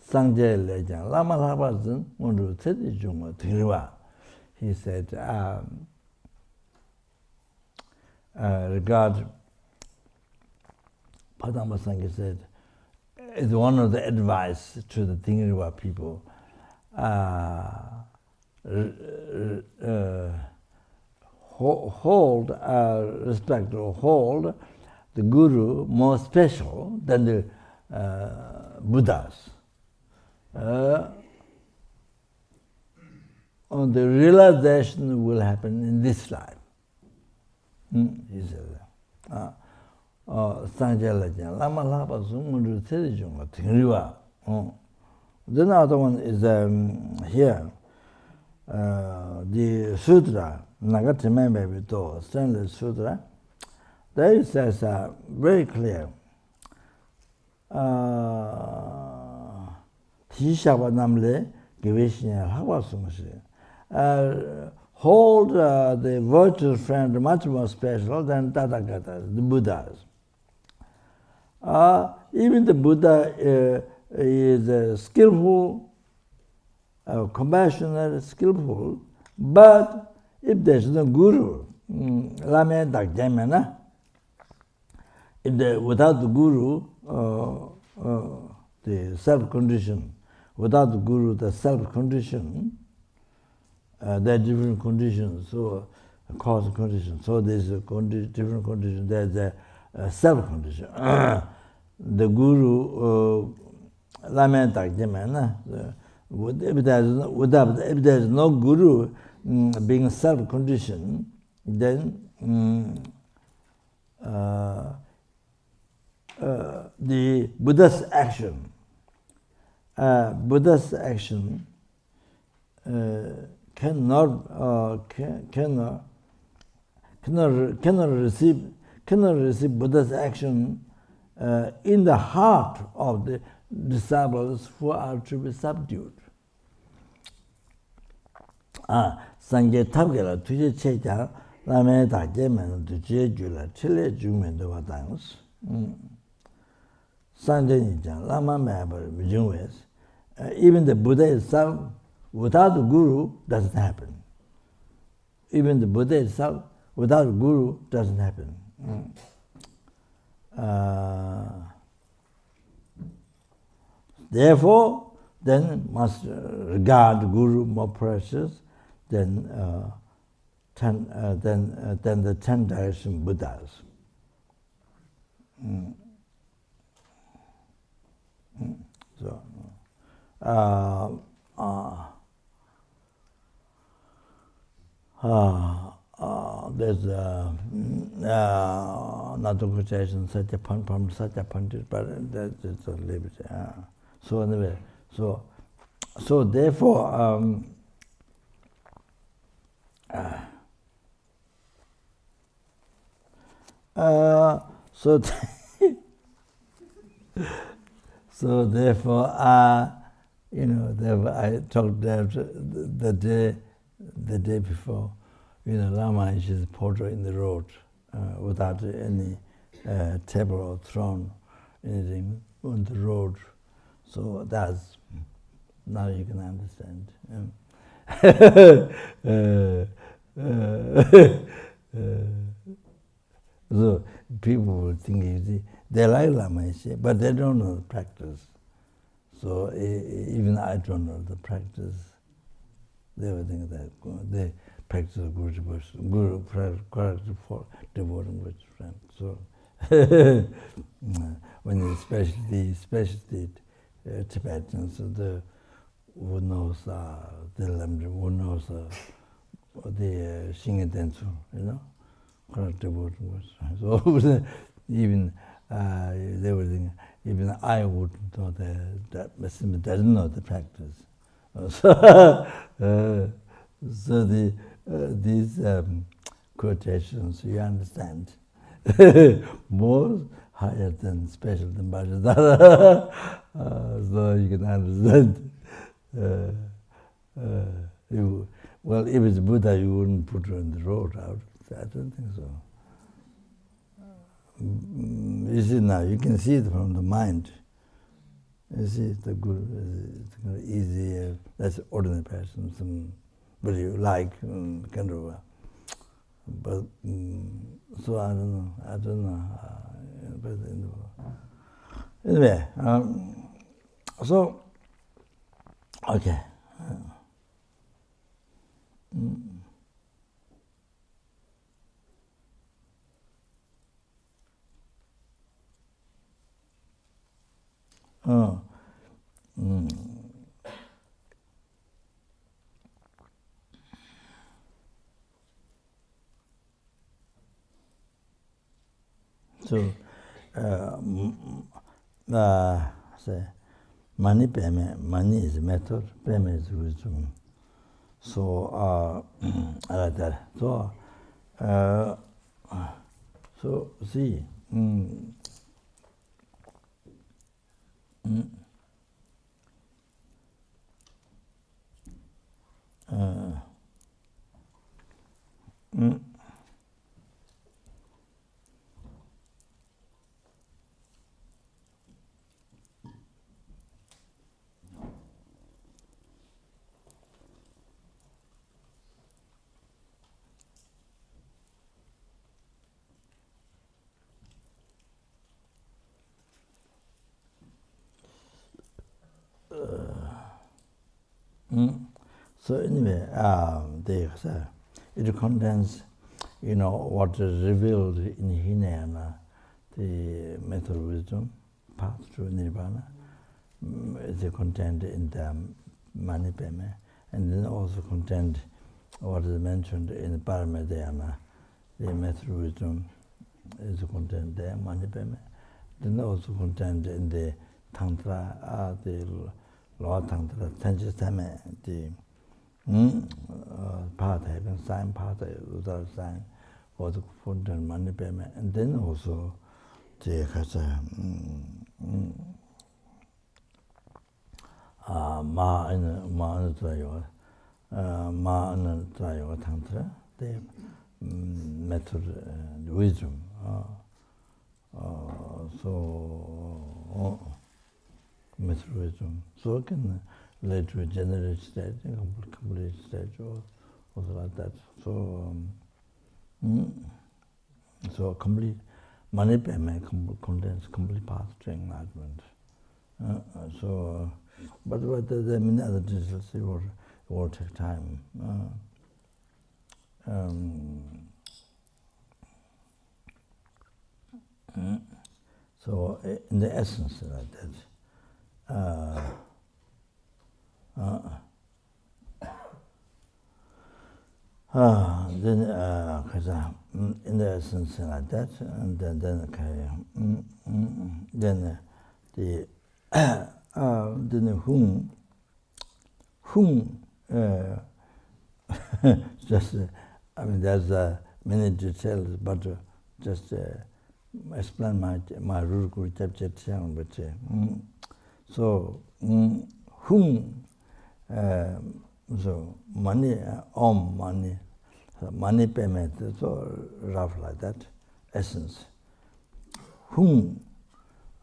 Sangye Lejang, Lama Lama Zin, Mundu Tedi Junga Tingriwa. He said, regard, Padma Sangye said, is one of the advice to the Tingriwa people. Hold, respect or hold the Guru more special than the Buddhas. The realization will happen in this life. He said that. Then other one is here. The Sutra, Nagatimembe Stainless Sutra, there it says very clear. Hold the virtuous friend much more special than Tathagatas, the Buddhas. Even the Buddha is skillful, compassionate, skillful, but if there's no guru, without the guru, the self-condition, without the guru, the self-condition, there are different conditions, so cause conditions. So there's a different condition. There's a self-condition. The guru, if there's no guru being self-conditioned, then the Buddha's action cannot receive Buddha's action in the heart of the disciples who are to be subdued. Sangye tabgela tuje cheja lame da jemen tuje jula chile jumen do wadangs. Sangye nijan lama meber bijungwes. Even the Buddha itself, without the guru, doesn't happen. Even the Buddha itself, without the guru, doesn't happen. Therefore, then must regard the guru more precious than the 10 direction Buddhas. So, there's another quotation, such a pandit, but that's a little bit. So anyway, so therefore, so therefore, therefore I talked the day before. Lama is his portrait in the road without any table or throne, anything on the road. So that's, now you can understand. So people will think they like Lama, but they don't know the practice. So even I don't know the practice. They will think that they practice Guru practice for devoting with friends. So when especially Tibetans, who knows the language, who knows the Shinga Densu, correct devoting with friends. So even they would think, even I wouldn't know that Muslim doesn't know the practice. So these quotations, you understand, more higher than special than Bhajatada. So you can understand. Well, if it's Buddha, you wouldn't put her on the road out. I don't think so. You see now, you can see it from the mind. You see, the Guru is kind of easy, that's ordinary person, somebody you like, kind of. But, so I don't know. But anyway, so, okay. So, say, money payment, money is method, payment is wisdom. So, like that. So, see, so anyway, it contains, what is revealed in Hinayana, the method of wisdom, path to Nirvana, is contained in the Manipeme, and then also contained what is mentioned in the Paramadhyana, the method of wisdom is contained there, Manipeme, then also contained in the Tantra, the Law Tantra, Tenjistame, the path having sign, path without sign, was contained Manipeme, and then also the Ma Trayoga Tantra, the method, the wisdom. Method wisdom. So it can lead to a generate state, a complete state, or like that. So complete money payment contains complete path to enlightenment. But there are many other details. It will take time. So in the essence like that. Then in the essence like that, and then the then whom just there's many details, but just explain my rule guru chapter, but so whom so money money payment, so rough like that essence. Whom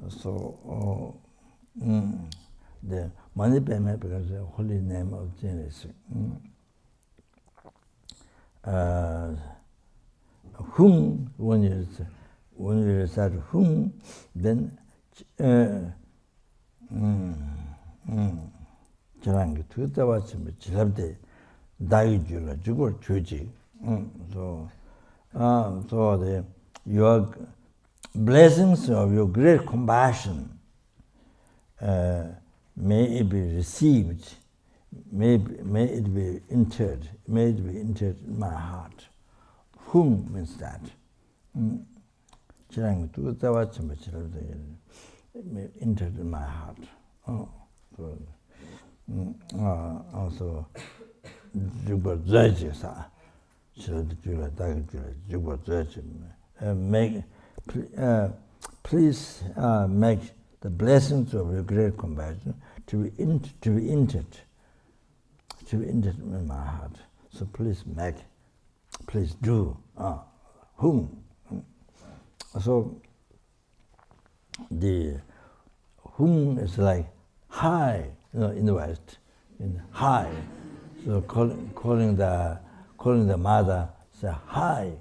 so the money payment because the holy name of Jesus. Whom when you recite whom, then 저랑 그때 왔으면 지랍대 다이 줄라 죽을 주지. So your blessings of your great compassion may it be received, may it be entered in my heart. Whom means that. 저랑 그때 왔으면 지랍대 entered in my heart. Also 죽을 죄지사 저도 죽을 다그 죽을 죄지 make please make the blessings of your great compassion to be entered in my heart. So please do. Whom? So the whom is like high, in the West, in high. So calling the mother, say hi,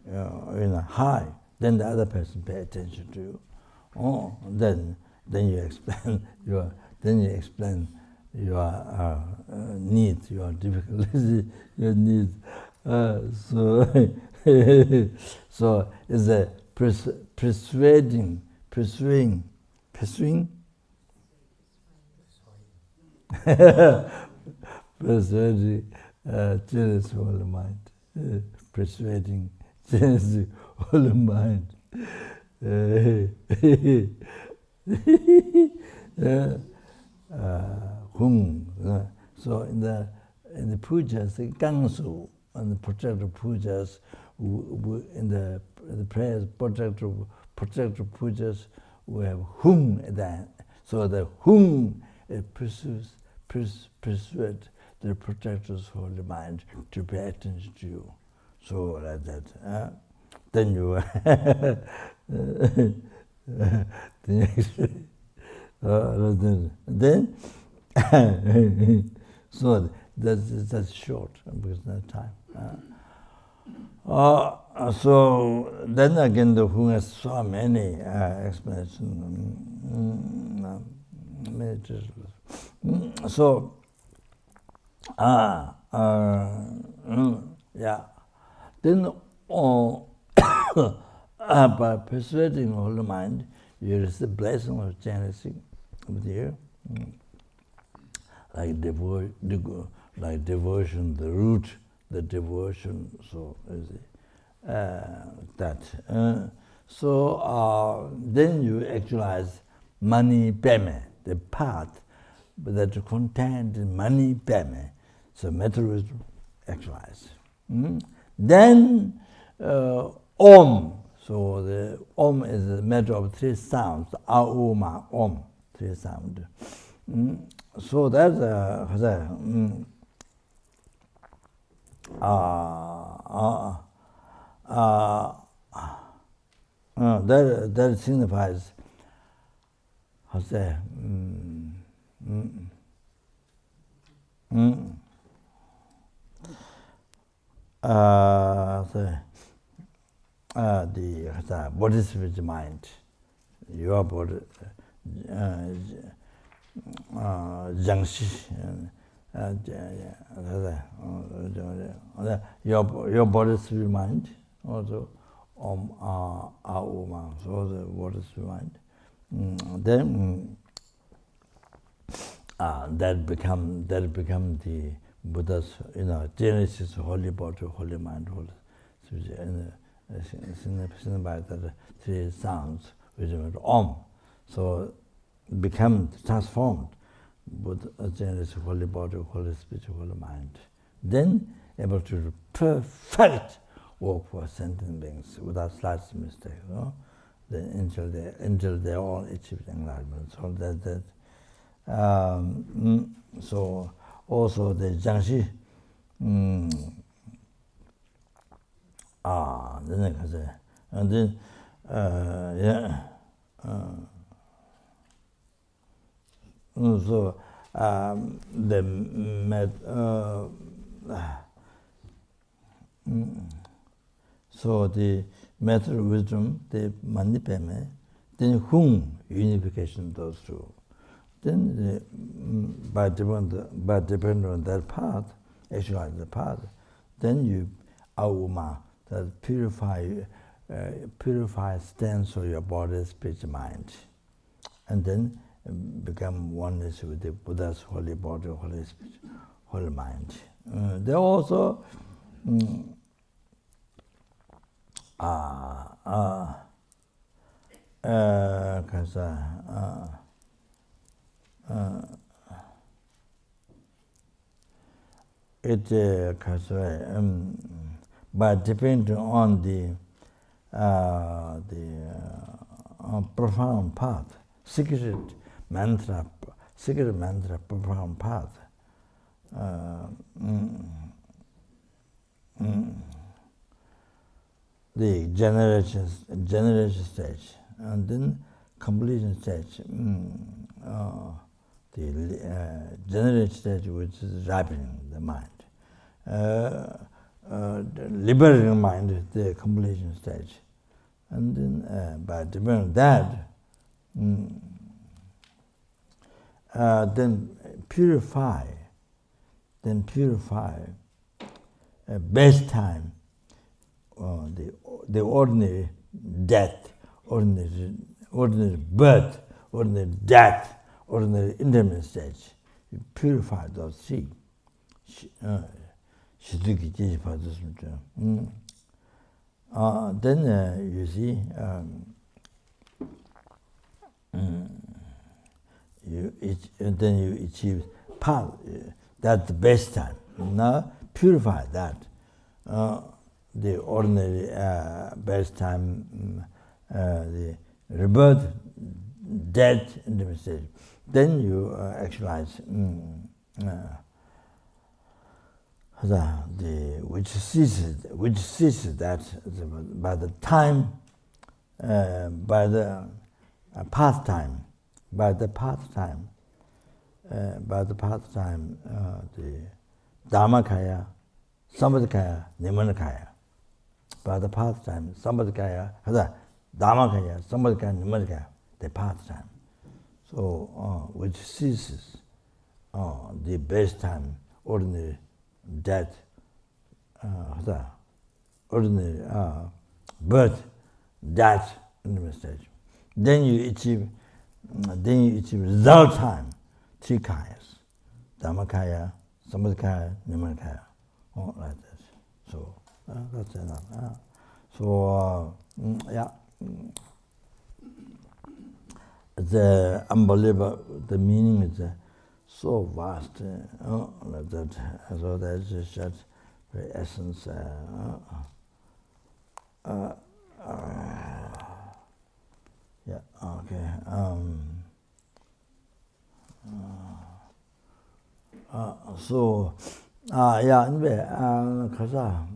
hi. Then the other person pay attention to you. Oh, then you explain your needs, your difficulties, your needs. So it's a persuading, persuading, generous whole mind, persuading generous whole mind. So in the pujas, the gangsu and the protective pujas, in the prayers, protective pujas, we have hum at the end. So the hum it persuade the protector's holy mind to pay attention to you. So like that. Then you then so that's short because no time. So then again, the who has so many explanations. So yeah. Then by persuading all the mind, you receive the blessing of CHENREZIG there. Like devotion, the root, the devotion. So that. So then you actualize mani peme, the path that contains mani peme. So materialism actualized. Then Om. So the Om is a matter of three sounds. Auma, Om, three sounds. So that's that signifies the bodhisattva's mind, your body, Jiangxi, your bodhisattva mind, also Auma, so the bodhisattva mind. Then that become the Buddha's, Genesis, holy body, holy mind, holy spirit, and signified that three sounds, which is Om. So become transformed, Buddha, Genesis, holy body, holy spirit, holy mind. Then able to perfect work for sentient beings without slight mistake. Until they all achieve enlightenment. So so also the Jiangxi, and then so so the method of wisdom, the mani peme, then hum, unification those two. Then by depending on that path, actualize the path, then you auma, that purify stance of your body, speech, mind, and then become oneness with the Buddha's holy body, holy speech, holy mind. They also by depending on the profound path, secret mantra, profound path. The generation stage, and then completion stage. The generation stage, which is ripening the mind. Liberating mind, the completion stage. And then by developing that, then purify best time, the ordinary death, ordinary birth, ordinary death, ordinary intermittent stage. You purify those three. Then you see, then you achieve path. That's the best time. Now purify that. The ordinary best time, the rebirth, death, intermittent stage. Then you actualize which ceases that by the time, by the path time, the Dharmakaya, Samadikaya, Nimanakaya. By the path time, Samadikaya, Dharmakaya, Samadikaya, Nimanakaya, the path time. So, which ceases the best time, ordinary death, ordinary birth, death, intermittent stage. Then you achieve result time, three kayas, Dhammakaya, Samadikaya, Nimanakaya, like that. So that's enough. So yeah, the unbelievable. The meaning is so vast. Like that. So that's just the essence. Yeah. Okay. So. Yeah. Anyway. 가자.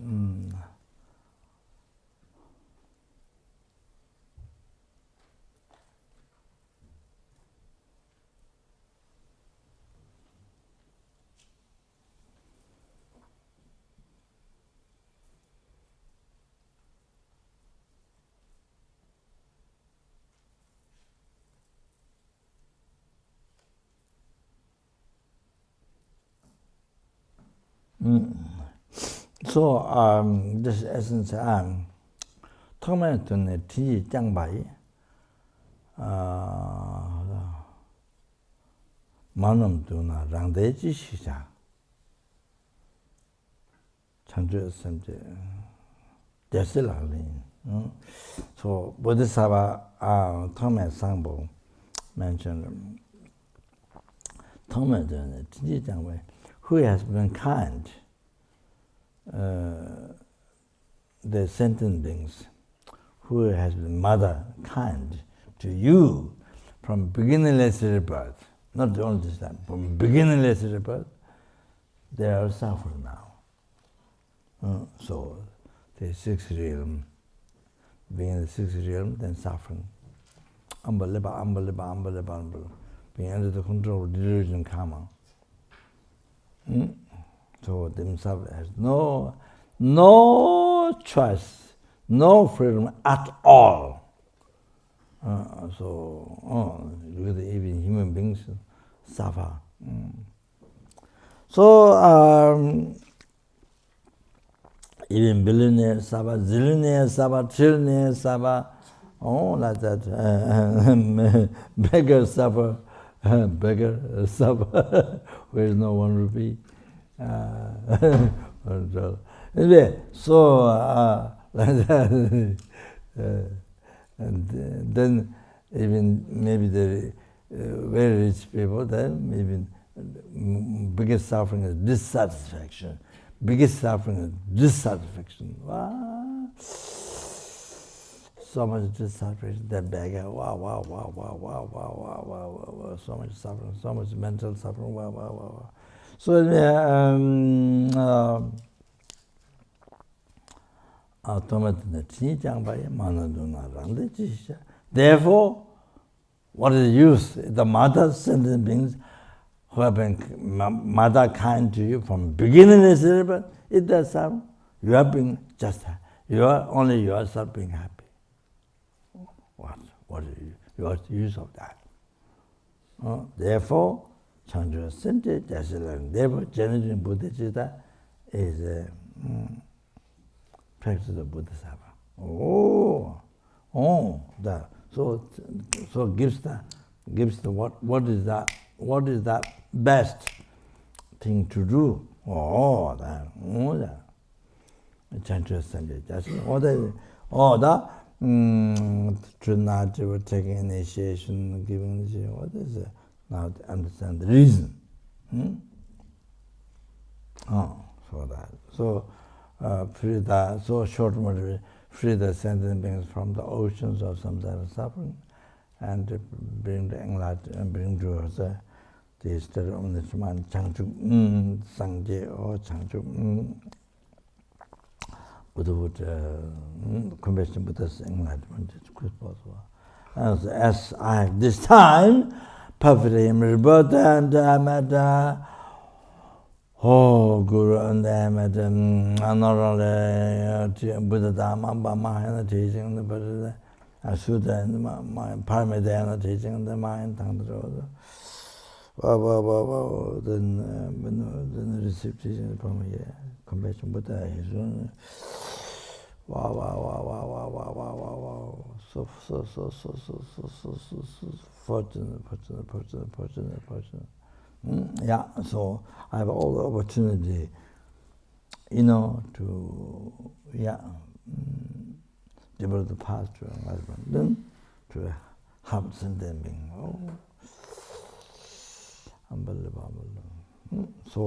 So this essence 토마토는 티 장바이 만음도나 랑대지 시작 창조선제 데슬라린 so bodhisattva Thomas Sangbo mentioned 토마토는 티 장바이 who has been kind, the sentient beings, who has been mother kind to you from beginningless rebirth, not only this time, from beginningless rebirth, they are suffering now. So the sixth realm, being in the sixth realm, then suffering. Unbelievable, being under the control of delusion karma. So themselves has no choice, no freedom at all. So look at even human beings suffer. So even billionaires suffer, zillionaires suffer, trillionaires suffer, like that. Beggars suffer. Beggar suffer, where is no 1 rupee. Anyway, so like that. And then even maybe the very rich people, then maybe biggest suffering is dissatisfaction. Biggest suffering is dissatisfaction. so much dissatisfaction, that beggar, wow, so much suffering, so much mental suffering, wow. So therefore, what is the use? The mother sentient beings who have been mother kind to you from beginning itself, it does some. You have been just you are only yourself being happy. What is your use of that? Therefore, Chandra's sentient, therefore, generating Buddha is practice of Bodhisattva. So gives the what is that best thing to do? That Chandra's sentient, Trinity taking initiation, giving what is it? Now to understand the reason. Free the free the sentient beings from the oceans of samsara suffering, and to bring the enlightenment, bring to us the state of omniscience, Changchu Sangye or Changchu Buddha would compassion Buddha's enlightenment as quick as possible. As I have this time perfectly rebirth, and I'm at Guru, and I'm at not only Buddha Dhamma, but my teaching, but Sutta and my Paramita teaching, the mind, then receive teaching from here. Compassion Buddha is wow. So fortunate. So I have all the opportunity, to develop the path to enlightenment, then to have sentient being. Unbelievable. So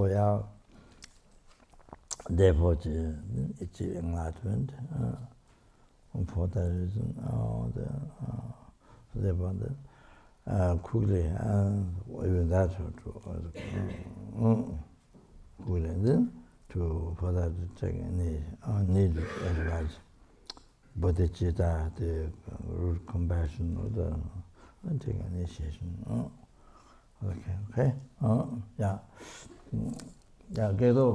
therefore, achieve enlightenment. For that reason, therefore, quickly, even that quickly, then for that to take need advice, bodhicitta, the root compassion, or the take initiation. Okay. Yeah, Gedo.